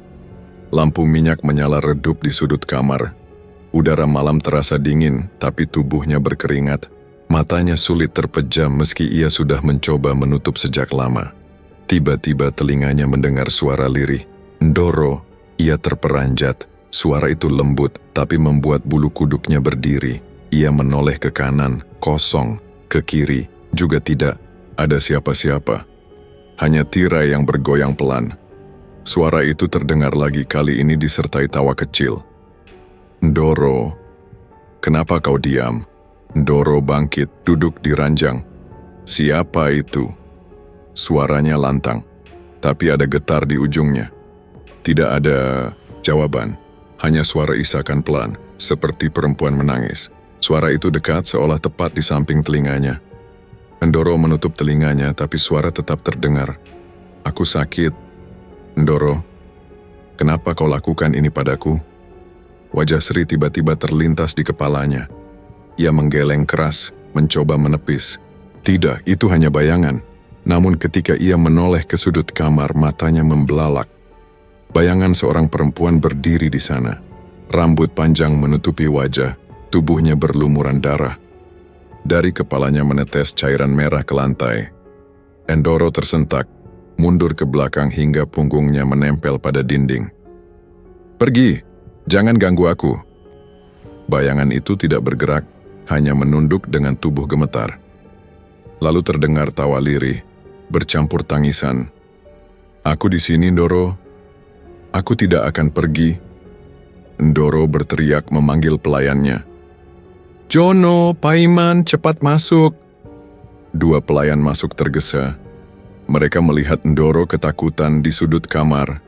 Lampu minyak menyala redup di sudut kamar. Udara malam terasa dingin, tapi tubuhnya berkeringat. Matanya sulit terpejam meski ia sudah mencoba menutup sejak lama. Tiba-tiba telinganya mendengar suara lirih. Endoro, ia terperanjat. Suara itu lembut, tapi membuat bulu kuduknya berdiri. Ia menoleh ke kanan, kosong. Ke kiri, juga tidak ada siapa-siapa. Hanya tirai yang bergoyang pelan. Suara itu terdengar lagi, kali ini disertai tawa kecil. Endoro, kenapa kau diam? Endoro bangkit, duduk di ranjang. Siapa itu? Suaranya lantang, tapi ada getar di ujungnya. Tidak ada jawaban, hanya suara isakan pelan, seperti perempuan menangis. Suara itu dekat seolah tepat di samping telinganya. Endoro menutup telinganya, tapi suara tetap terdengar. Aku sakit. Endoro, kenapa kau lakukan ini padaku? Wajah Sri tiba-tiba terlintas di kepalanya. Ia menggeleng keras, mencoba menepis. Tidak, itu hanya bayangan. Namun ketika ia menoleh ke sudut kamar, matanya membelalak. Bayangan seorang perempuan berdiri di sana. Rambut panjang menutupi wajah, tubuhnya berlumuran darah. Dari kepalanya menetes cairan merah ke lantai. Endoro tersentak, mundur ke belakang hingga punggungnya menempel pada dinding. Pergi, jangan ganggu aku. Bayangan itu tidak bergerak, hanya menunduk dengan tubuh gemetar. Lalu terdengar tawa lirih, bercampur tangisan. Aku di sini, Endoro. Aku tidak akan pergi. Endoro berteriak memanggil pelayannya. Jono, Paiman, cepat masuk. Dua pelayan masuk tergesa. Mereka melihat Endoro ketakutan di sudut kamar.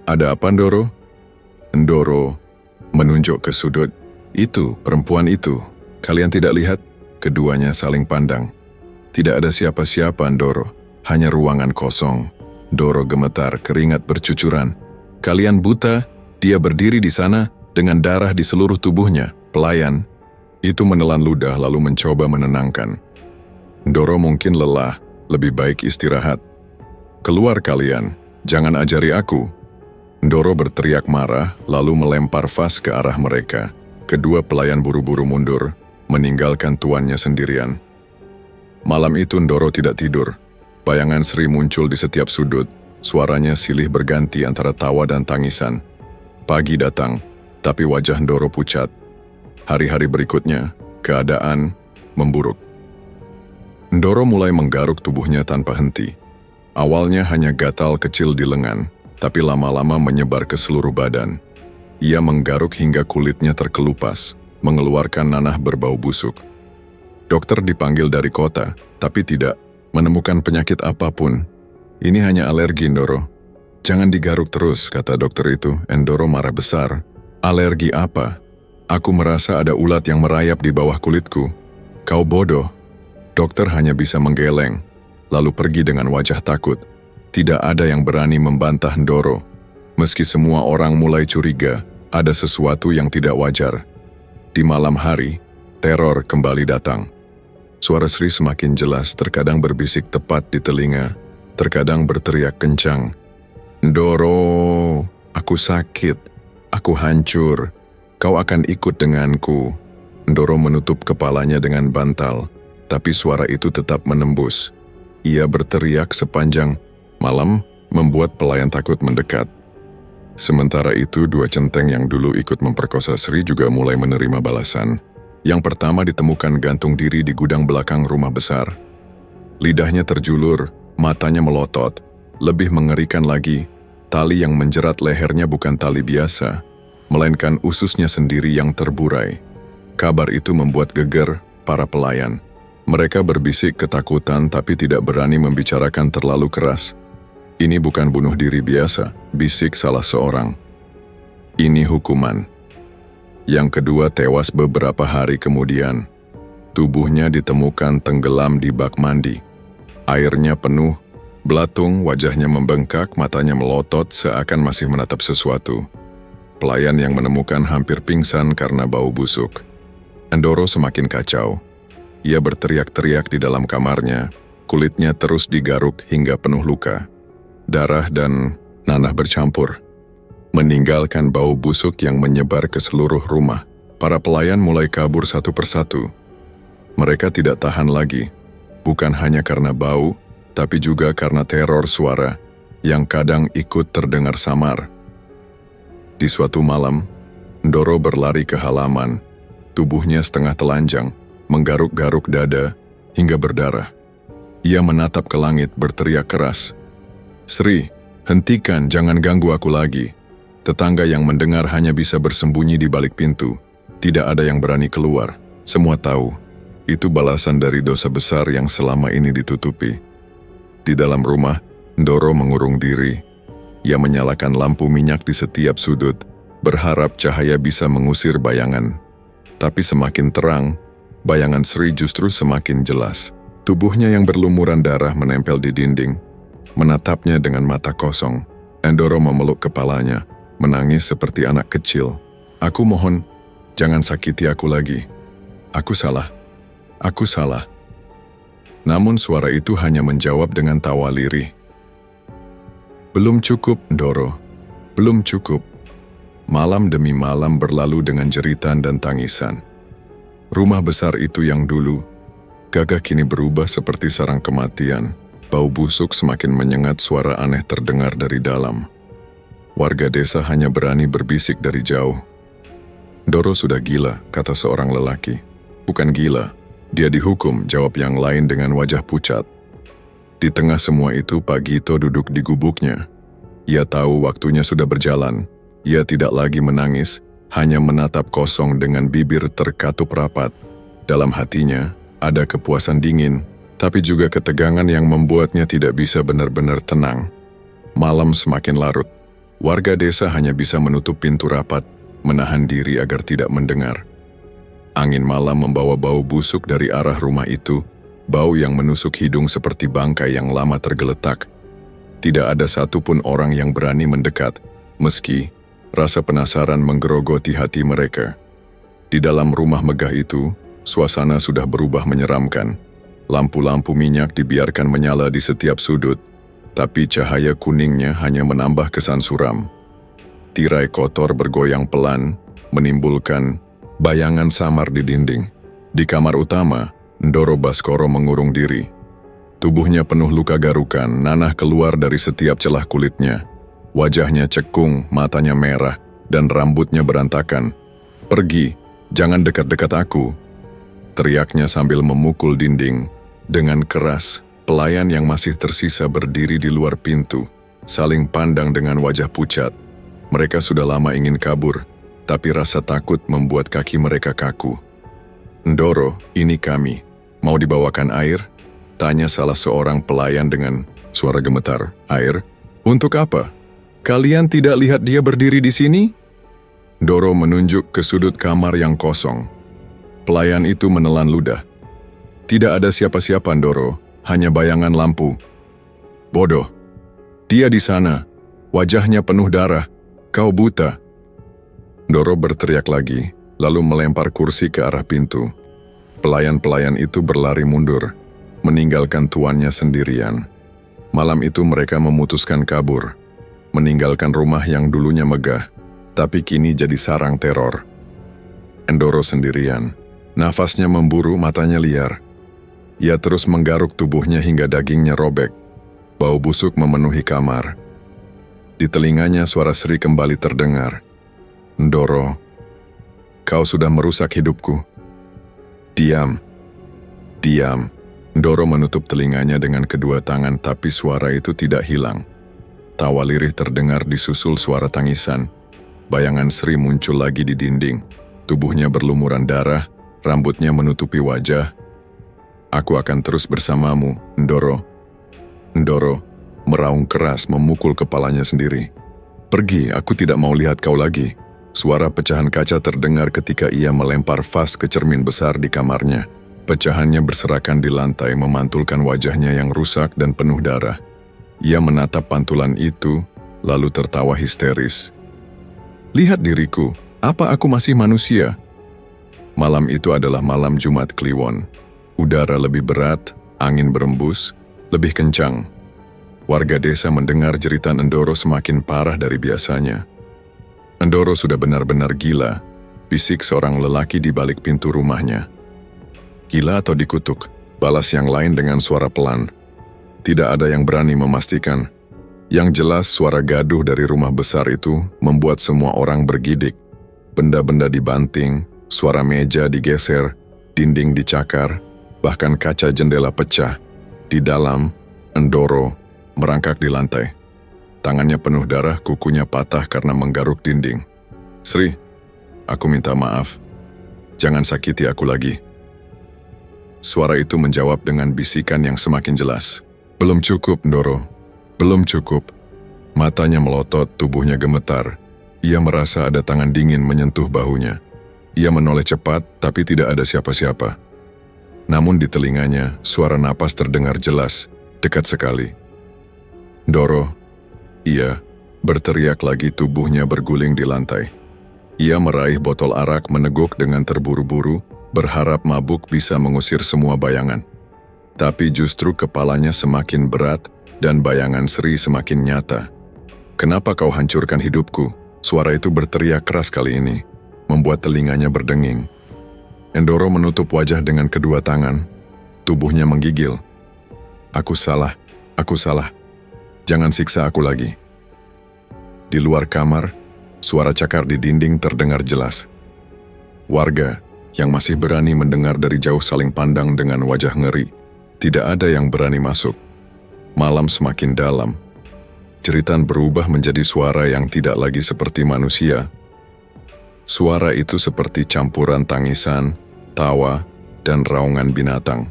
Ada apa, Endoro? Endoro menunjuk ke sudut. Itu, perempuan itu. Kalian tidak lihat? Keduanya saling pandang. Tidak ada siapa-siapa, Endoro. Hanya ruangan kosong. Endoro gemetar, keringat bercucuran. Kalian buta? Dia berdiri di sana dengan darah di seluruh tubuhnya. Pelayan itu menelan ludah lalu mencoba menenangkan. Endoro mungkin lelah, lebih baik istirahat. Keluar kalian, jangan ajari aku. Endoro berteriak marah lalu melempar vas ke arah mereka. Kedua pelayan buru-buru mundur, meninggalkan tuannya sendirian. Malam itu Endoro tidak tidur. Bayangan Sri muncul di setiap sudut. Suaranya silih berganti antara tawa dan tangisan. Pagi datang, tapi wajah Endoro pucat. Hari-hari berikutnya, keadaan memburuk. Endoro mulai menggaruk tubuhnya tanpa henti. Awalnya hanya gatal kecil di lengan, tapi lama-lama menyebar ke seluruh badan. Ia menggaruk hingga kulitnya terkelupas, mengeluarkan nanah berbau busuk. Dokter dipanggil dari kota, tapi tidak menemukan penyakit apapun. Ini hanya alergi, Endoro. Jangan digaruk terus, kata dokter itu. Endoro marah besar. Alergi apa? Aku merasa ada ulat yang merayap di bawah kulitku. Kau bodoh. Dokter hanya bisa menggeleng, lalu pergi dengan wajah takut. Tidak ada yang berani membantah Endoro. Meski semua orang mulai curiga, ada sesuatu yang tidak wajar. Di malam hari, teror kembali datang. Suara Sri semakin jelas, terkadang berbisik tepat di telinga, terkadang berteriak kencang. Endoro, aku sakit, aku hancur. Kau akan ikut denganku. Endoro menutup kepalanya dengan bantal, tapi suara itu tetap menembus. Ia berteriak sepanjang malam, membuat pelayan takut mendekat. Sementara itu, dua centeng yang dulu ikut memperkosa Sri juga mulai menerima balasan. Yang pertama ditemukan gantung diri di gudang belakang rumah besar. Lidahnya terjulur, matanya melotot. Lebih mengerikan lagi, tali yang menjerat lehernya bukan tali biasa, melainkan ususnya sendiri yang terburai. Kabar itu membuat geger para pelayan. Mereka berbisik ketakutan tapi tidak berani membicarakan terlalu keras. Ini bukan bunuh diri biasa, bisik salah seorang. Ini hukuman. Yang kedua tewas beberapa hari kemudian. Tubuhnya ditemukan tenggelam di bak mandi. Airnya penuh, belatung, wajahnya membengkak, matanya melotot seakan masih menatap sesuatu. Pelayan yang menemukan hampir pingsan karena bau busuk. Endoro semakin kacau. Ia berteriak-teriak di dalam kamarnya. Kulitnya terus digaruk hingga penuh luka. Darah dan nanah bercampur, meninggalkan bau busuk yang menyebar ke seluruh rumah. Para pelayan mulai kabur satu persatu. Mereka tidak tahan lagi, bukan hanya karena bau, tapi juga karena teror suara yang kadang ikut terdengar samar. Di suatu malam, Ndoro berlari ke halaman, tubuhnya setengah telanjang, menggaruk-garuk dada hingga berdarah. Ia menatap ke langit berteriak keras, "Sri, hentikan, jangan ganggu aku lagi." Tetangga yang mendengar hanya bisa bersembunyi di balik pintu. Tidak ada yang berani keluar. Semua tahu, itu balasan dari dosa besar yang selama ini ditutupi. Di dalam rumah, Ndoro mengurung diri. Ia menyalakan lampu minyak di setiap sudut, berharap cahaya bisa mengusir bayangan. Tapi semakin terang, bayangan Sri justru semakin jelas. Tubuhnya yang berlumuran darah menempel di dinding, menatapnya dengan mata kosong. Ndoro memeluk kepalanya, menangis seperti anak kecil. "Aku mohon, jangan sakiti aku lagi. Aku salah. Aku salah." Namun suara itu hanya menjawab dengan tawa lirih. "Belum cukup, Ndoro. Belum cukup." Malam demi malam berlalu dengan jeritan dan tangisan. Rumah besar itu yang dulu gagah kini berubah seperti sarang kematian. Bau busuk semakin menyengat, suara aneh terdengar dari dalam. Warga desa hanya berani berbisik dari jauh. "Ndoro sudah gila," kata seorang lelaki. "Bukan gila, dia dihukum," jawab yang lain dengan wajah pucat. Di tengah semua itu, Pak Gito duduk di gubuknya. Ia tahu waktunya sudah berjalan. Ia tidak lagi menangis, hanya menatap kosong dengan bibir terkatup rapat. Dalam hatinya, ada kepuasan dingin, tapi juga ketegangan yang membuatnya tidak bisa benar-benar tenang. Malam semakin larut. Warga desa hanya bisa menutup pintu rapat, menahan diri agar tidak mendengar. Angin malam membawa bau busuk dari arah rumah itu, bau yang menusuk hidung seperti bangkai yang lama tergeletak. Tidak ada satupun orang yang berani mendekat, meski rasa penasaran menggerogoti hati mereka. Di dalam rumah megah itu, suasana sudah berubah menyeramkan. Lampu-lampu minyak dibiarkan menyala di setiap sudut, tapi cahaya kuningnya hanya menambah kesan suram. Tirai kotor bergoyang pelan, menimbulkan bayangan samar di dinding. Di kamar utama, Ndoro Baskoro mengurung diri. Tubuhnya penuh luka garukan, nanah keluar dari setiap celah kulitnya. Wajahnya cekung, matanya merah, dan rambutnya berantakan. "Pergi, jangan dekat-dekat aku," teriaknya sambil memukul dinding. Dengan keras, pelayan yang masih tersisa berdiri di luar pintu, saling pandang dengan wajah pucat. Mereka sudah lama ingin kabur, tapi rasa takut membuat kaki mereka kaku. "Ndoro, ini kami. Mau dibawakan air?" tanya salah seorang pelayan dengan suara gemetar. "Air? Untuk apa? Kalian tidak lihat dia berdiri di sini?" Ndoro menunjuk ke sudut kamar yang kosong. Pelayan itu menelan ludah. "Tidak ada siapa-siapa, Ndoro, hanya bayangan lampu." "Bodoh. Dia di sana. Wajahnya penuh darah. Kau buta." Ndoro berteriak lagi, lalu melempar kursi ke arah pintu. Pelayan-pelayan itu berlari mundur, meninggalkan tuannya sendirian. Malam itu mereka memutuskan kabur, meninggalkan rumah yang dulunya megah, tapi kini jadi sarang teror. Ndoro sendirian. Nafasnya memburu, matanya liar. Ia terus menggaruk tubuhnya hingga dagingnya robek. Bau busuk memenuhi kamar. Di telinganya suara Sri kembali terdengar. "Ndoro, kau sudah merusak hidupku." "Diam, diam." Ndoro menutup telinganya dengan kedua tangan, tapi suara itu tidak hilang. Tawa lirih terdengar disusul suara tangisan. Bayangan Sri muncul lagi di dinding. Tubuhnya berlumuran darah, rambutnya menutupi wajah. "Aku akan terus bersamamu, Ndoro." Ndoro meraung keras, memukul kepalanya sendiri. "Pergi, aku tidak mau lihat kau lagi." Suara pecahan kaca terdengar ketika ia melempar vas ke cermin besar di kamarnya. Pecahannya berserakan di lantai, memantulkan wajahnya yang rusak dan penuh darah. Ia menatap pantulan itu, lalu tertawa histeris. "Lihat diriku, apa aku masih manusia?" Malam itu adalah malam Jumat Kliwon. Udara lebih berat, angin berembus, Lebih kencang. Warga desa mendengar jeritan Endoro semakin parah dari biasanya. Endoro sudah benar-benar gila, bisik seorang lelaki di balik pintu rumahnya. Gila atau dikutuk, balas yang lain dengan suara pelan. Tidak ada yang berani memastikan. Yang jelas suara gaduh dari rumah besar itu membuat semua orang bergidik. Benda-benda dibanting, suara meja digeser, dinding dicakar, bahkan kaca jendela pecah. Di dalam, Endoro merangkak di lantai. Tangannya penuh darah, kukunya patah karena menggaruk dinding. "Sri, aku minta maaf. Jangan sakiti aku lagi." Suara itu menjawab dengan bisikan yang semakin jelas. "Belum cukup, Endoro. Belum cukup." Matanya melotot, tubuhnya gemetar. Ia merasa ada tangan dingin menyentuh bahunya. Ia menoleh cepat, tapi tidak ada siapa-siapa. Namun di telinganya, suara napas terdengar jelas, dekat sekali. "Endoro." Ia berteriak lagi, tubuhnya berguling di lantai. Ia meraih botol arak, meneguk dengan terburu-buru, berharap mabuk bisa mengusir semua bayangan. Tapi justru kepalanya semakin berat, dan bayangan Sri semakin nyata. "Kenapa kau hancurkan hidupku?" Suara itu berteriak keras kali ini, membuat telinganya berdenging. Endoro menutup wajah dengan kedua tangan. Tubuhnya menggigil. Aku salah. Jangan siksa aku lagi." Di luar kamar, suara cakar di dinding terdengar jelas. Warga yang masih berani mendengar dari jauh saling pandang dengan wajah ngeri. Tidak ada yang berani masuk. Malam semakin dalam. Jeritan berubah menjadi suara yang tidak lagi seperti manusia. Suara itu seperti campuran tangisan, tawa, dan raungan binatang.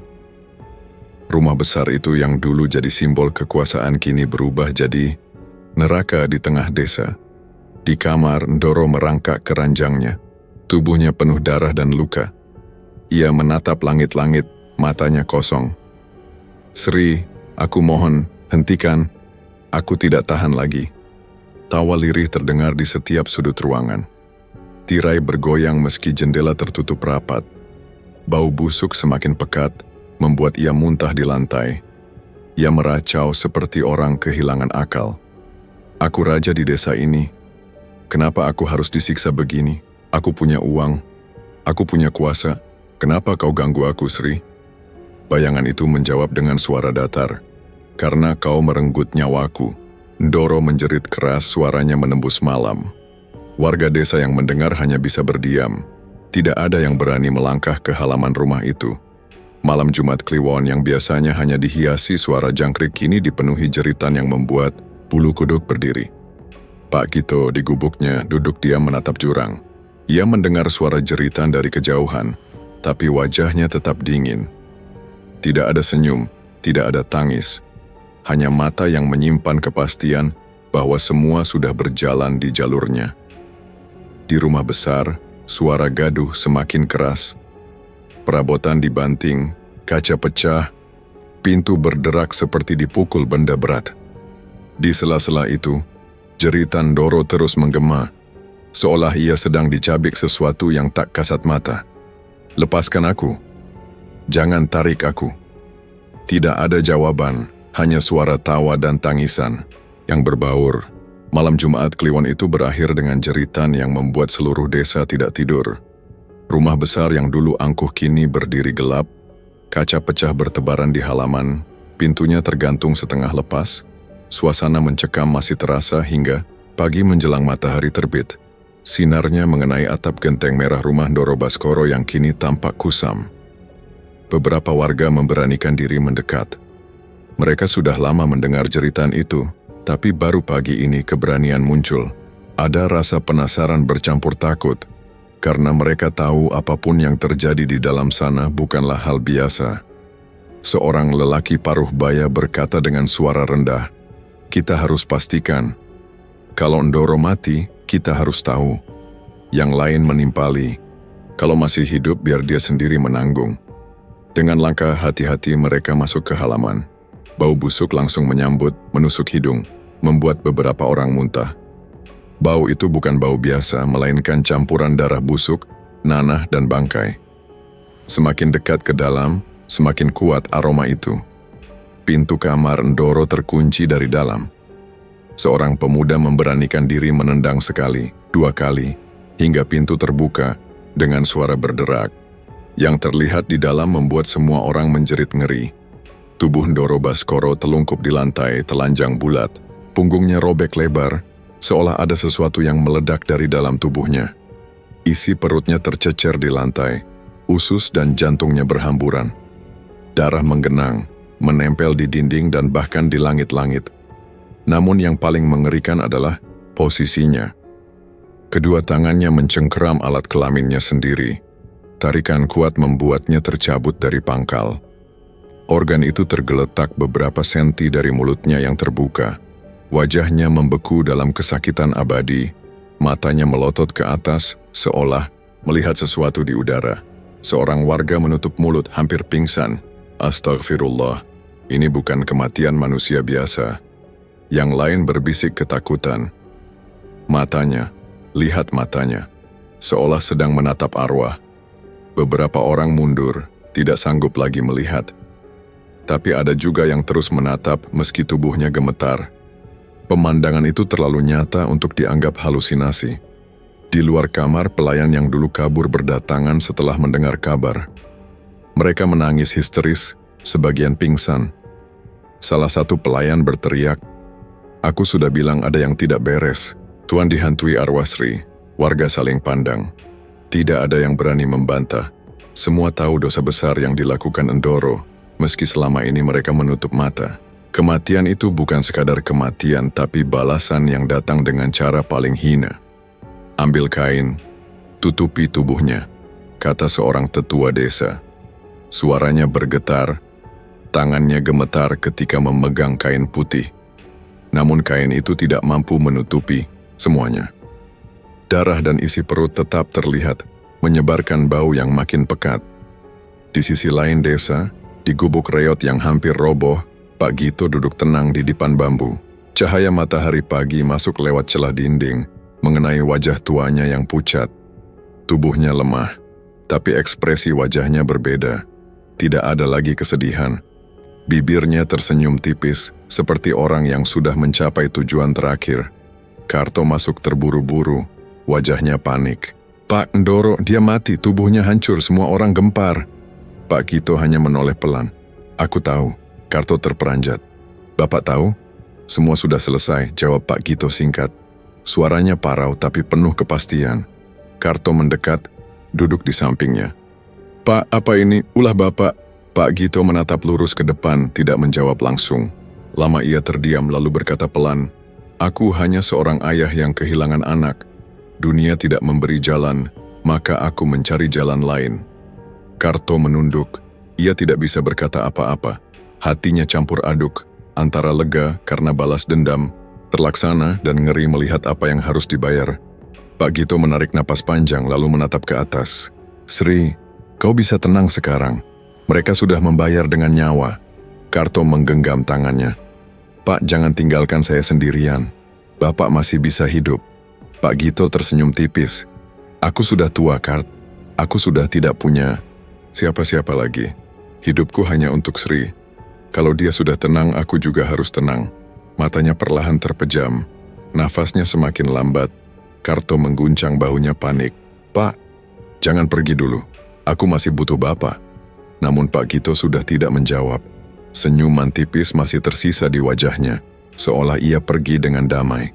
Rumah besar itu yang dulu jadi simbol kekuasaan kini berubah jadi neraka di tengah desa. Di kamar, Endoro merangkak ke ranjangnya. Tubuhnya penuh darah dan luka. Ia menatap langit-langit, matanya kosong. "Sri, aku mohon, hentikan. Aku tidak tahan lagi." Tawa lirih terdengar di setiap sudut ruangan. Tirai bergoyang meski jendela tertutup rapat. Bau busuk semakin pekat, membuat ia muntah di lantai. Ia meracau seperti orang kehilangan akal. "Aku raja di desa ini. Kenapa aku harus disiksa begini? Aku punya uang. Aku punya kuasa. Kenapa kau ganggu aku, Sri?" Bayangan itu menjawab dengan suara datar. "Karena kau merenggut nyawaku." Endoro menjerit keras, suaranya menembus malam. Warga desa yang mendengar hanya bisa berdiam. Tidak ada yang berani melangkah ke halaman rumah itu. Malam Jumat Kliwon yang biasanya hanya dihiasi suara jangkrik kini dipenuhi jeritan yang membuat bulu kuduk berdiri. Pak Kito di gubuknya duduk diam menatap jurang. Ia mendengar suara jeritan dari kejauhan, tapi wajahnya tetap dingin. Tidak ada senyum, tidak ada tangis. Hanya mata yang menyimpan kepastian bahwa semua sudah berjalan di jalurnya. Di rumah besar, suara gaduh semakin keras. Perabotan dibanting, kaca pecah, pintu berderak seperti dipukul benda berat. Di sela-sela itu, jeritan Endoro terus menggema, seolah ia sedang dicabik sesuatu yang tak kasat mata. "Lepaskan aku. Jangan tarik aku." Tidak ada jawaban. Hanya suara tawa dan tangisan yang berbaur. Malam Jumat Kliwon itu berakhir dengan jeritan yang membuat seluruh desa tidak tidur. Rumah besar yang dulu angkuh kini berdiri gelap, kaca pecah bertebaran di halaman, pintunya tergantung setengah lepas, suasana mencekam masih terasa hingga pagi menjelang matahari terbit. Sinarnya mengenai atap genteng merah rumah Endoro Baskoro yang kini tampak kusam. Beberapa warga memberanikan diri mendekat. Mereka sudah lama mendengar jeritan itu, tapi baru pagi ini keberanian muncul. Ada rasa penasaran bercampur takut, karena mereka tahu apapun yang terjadi di dalam sana bukanlah hal biasa. Seorang lelaki paruh baya berkata dengan suara rendah, "Kita harus pastikan. Kalau Endoro mati, kita harus tahu." Yang lain menimpali, "Kalau masih hidup biar dia sendiri menanggung." Dengan langkah hati-hati mereka masuk ke halaman. Bau busuk langsung menyambut, menusuk hidung, membuat beberapa orang muntah. Bau itu bukan bau biasa, melainkan campuran darah busuk, nanah, dan bangkai. Semakin dekat ke dalam, semakin kuat aroma itu. Pintu kamar Ndoro terkunci dari dalam. Seorang pemuda memberanikan diri menendang sekali, 2 kali, hingga pintu terbuka dengan suara berderak. Yang terlihat di dalam membuat semua orang menjerit ngeri. Tubuh Ndoro Baskoro telungkup di lantai telanjang bulat, punggungnya robek lebar, seolah ada sesuatu yang meledak dari dalam tubuhnya. Isi perutnya tercecer di lantai, usus dan jantungnya berhamburan. Darah menggenang, menempel di dinding dan bahkan di langit-langit. Namun yang paling mengerikan adalah posisinya. Kedua tangannya mencengkeram alat kelaminnya sendiri. Tarikan kuat membuatnya tercabut dari pangkal. Organ itu tergeletak beberapa senti dari mulutnya yang terbuka. Wajahnya membeku dalam kesakitan abadi. Matanya melotot ke atas, seolah melihat sesuatu di udara. Seorang warga menutup mulut hampir pingsan. Astagfirullah, ini bukan kematian manusia biasa. Yang lain berbisik ketakutan. Matanya, lihat matanya, seolah sedang menatap arwah. Beberapa orang mundur, tidak sanggup lagi melihat. Tapi ada juga yang terus menatap meski tubuhnya gemetar. Pemandangan itu terlalu nyata untuk dianggap halusinasi. Di luar kamar, pelayan yang dulu kabur berdatangan setelah mendengar kabar. Mereka menangis histeris, sebagian pingsan. Salah satu pelayan berteriak, "Aku sudah bilang ada yang tidak beres. Tuan dihantui arwah Sri." Warga saling pandang. Tidak ada yang berani membantah. Semua tahu dosa besar yang dilakukan Ndoro, meski selama ini mereka menutup mata. Kematian itu bukan sekadar kematian, tapi balasan yang datang dengan cara paling hina. "Ambil kain, tutupi tubuhnya," kata seorang tetua desa. Suaranya bergetar, tangannya gemetar ketika memegang kain putih. Namun kain itu tidak mampu menutupi semuanya. Darah dan isi perut tetap terlihat, menyebarkan bau yang makin pekat. Di sisi lain desa, di gubuk reot yang hampir roboh, Pak Gito duduk tenang di dipan bambu. Cahaya matahari pagi masuk lewat celah dinding, mengenai wajah tuanya yang pucat. Tubuhnya lemah, tapi ekspresi wajahnya berbeda. Tidak ada lagi kesedihan. Bibirnya tersenyum tipis, seperti orang yang sudah mencapai tujuan terakhir. Karto masuk terburu-buru, wajahnya panik. "Pak Ndoro, dia mati, tubuhnya hancur, semua orang gempar." Pak Gito hanya menoleh pelan. "Aku tahu." Karto terperanjat. "Bapak tahu?" "Semua sudah selesai," jawab Pak Gito singkat. Suaranya parau tapi penuh kepastian. Karto mendekat, duduk di sampingnya. "Pak, apa ini? Ulah Bapak." Pak Gito menatap lurus ke depan, tidak menjawab langsung. Lama ia terdiam lalu berkata pelan, "Aku hanya seorang ayah yang kehilangan anak. Dunia tidak memberi jalan, maka aku mencari jalan lain." Karto menunduk. Ia tidak bisa berkata apa-apa. Hatinya campur aduk, antara lega karena balas dendam, terlaksana dan ngeri melihat apa yang harus dibayar. Pak Gito menarik napas panjang lalu menatap ke atas. "Sri, kau bisa tenang sekarang. Mereka sudah membayar dengan nyawa." Karto menggenggam tangannya. "Pak, jangan tinggalkan saya sendirian. Bapak masih bisa hidup." Pak Gito tersenyum tipis. "Aku sudah tua, Kart. Aku sudah tidak punya siapa-siapa lagi. Hidupku hanya untuk Sri. Kalau dia sudah tenang, aku juga harus tenang." Matanya perlahan terpejam. Nafasnya semakin lambat. Karto mengguncang bahunya panik. "Pak, jangan pergi dulu. Aku masih butuh Bapak." Namun Pak Gito sudah tidak menjawab. Senyuman tipis masih tersisa di wajahnya, seolah ia pergi dengan damai.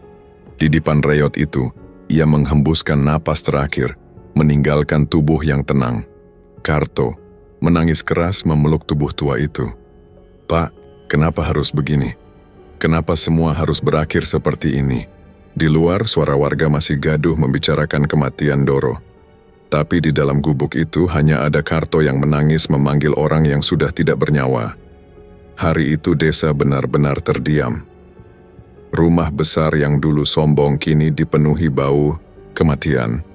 Di depan reot itu, ia menghembuskan napas terakhir, meninggalkan tubuh yang tenang. Karto menangis keras memeluk tubuh tua itu. "Pak, kenapa harus begini? Kenapa semua harus berakhir seperti ini?" Di luar, suara warga masih gaduh membicarakan kematian Ndoro. Tapi di dalam gubuk itu hanya ada Karto yang menangis memanggil orang yang sudah tidak bernyawa. Hari itu desa benar-benar terdiam. Rumah besar yang dulu sombong kini dipenuhi bau kematian.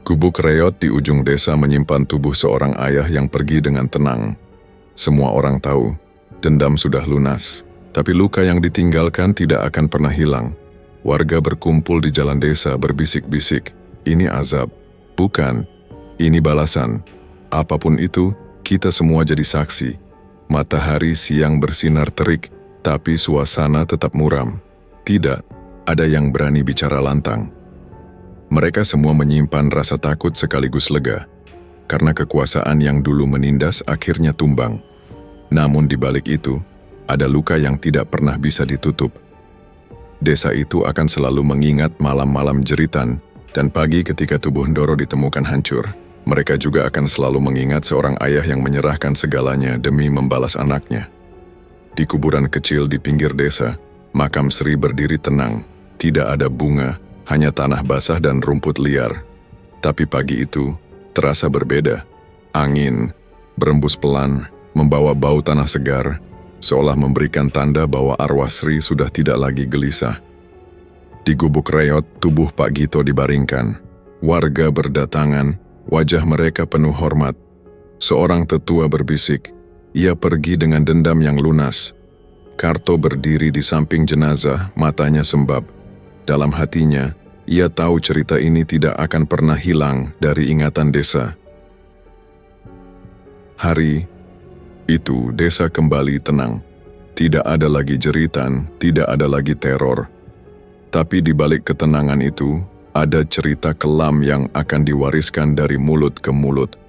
Gubuk reot di ujung desa menyimpan tubuh seorang ayah yang pergi dengan tenang. Semua orang tahu, dendam sudah lunas, tapi luka yang ditinggalkan tidak akan pernah hilang. Warga berkumpul di jalan desa berbisik-bisik, "Ini azab." "Bukan, ini balasan. Apapun itu, kita semua jadi saksi." Matahari siang bersinar terik, tapi suasana tetap muram. Tidak ada yang berani bicara lantang. Mereka semua menyimpan rasa takut sekaligus lega, karena kekuasaan yang dulu menindas akhirnya tumbang. Namun di balik itu, ada luka yang tidak pernah bisa ditutup. Desa itu akan selalu mengingat malam-malam jeritan, dan pagi ketika tubuh Ndoro ditemukan hancur. Mereka juga akan selalu mengingat seorang ayah yang menyerahkan segalanya demi membalas anaknya. Di kuburan kecil di pinggir desa, makam Sri berdiri tenang. Tidak ada bunga, hanya tanah basah dan rumput liar. Tapi pagi itu terasa berbeda. Angin berembus pelan, membawa bau tanah segar, seolah memberikan tanda bahwa arwah Sri sudah tidak lagi gelisah. Di gubuk reot, tubuh Pak Gito dibaringkan. Warga berdatangan, wajah mereka penuh hormat. Seorang tetua berbisik, ia pergi dengan dendam yang lunas. Karto berdiri di samping jenazah, matanya sembab. Dalam hatinya, ia tahu cerita ini tidak akan pernah hilang dari ingatan desa. Hari itu, desa kembali tenang. Tidak ada lagi jeritan, tidak ada lagi teror. Tapi di balik ketenangan itu, ada cerita kelam yang akan diwariskan dari mulut ke mulut,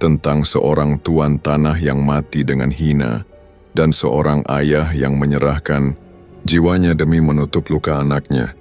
tentang seorang tuan tanah yang mati dengan hina, dan seorang ayah yang menyerahkan jiwanya demi menutup luka anaknya.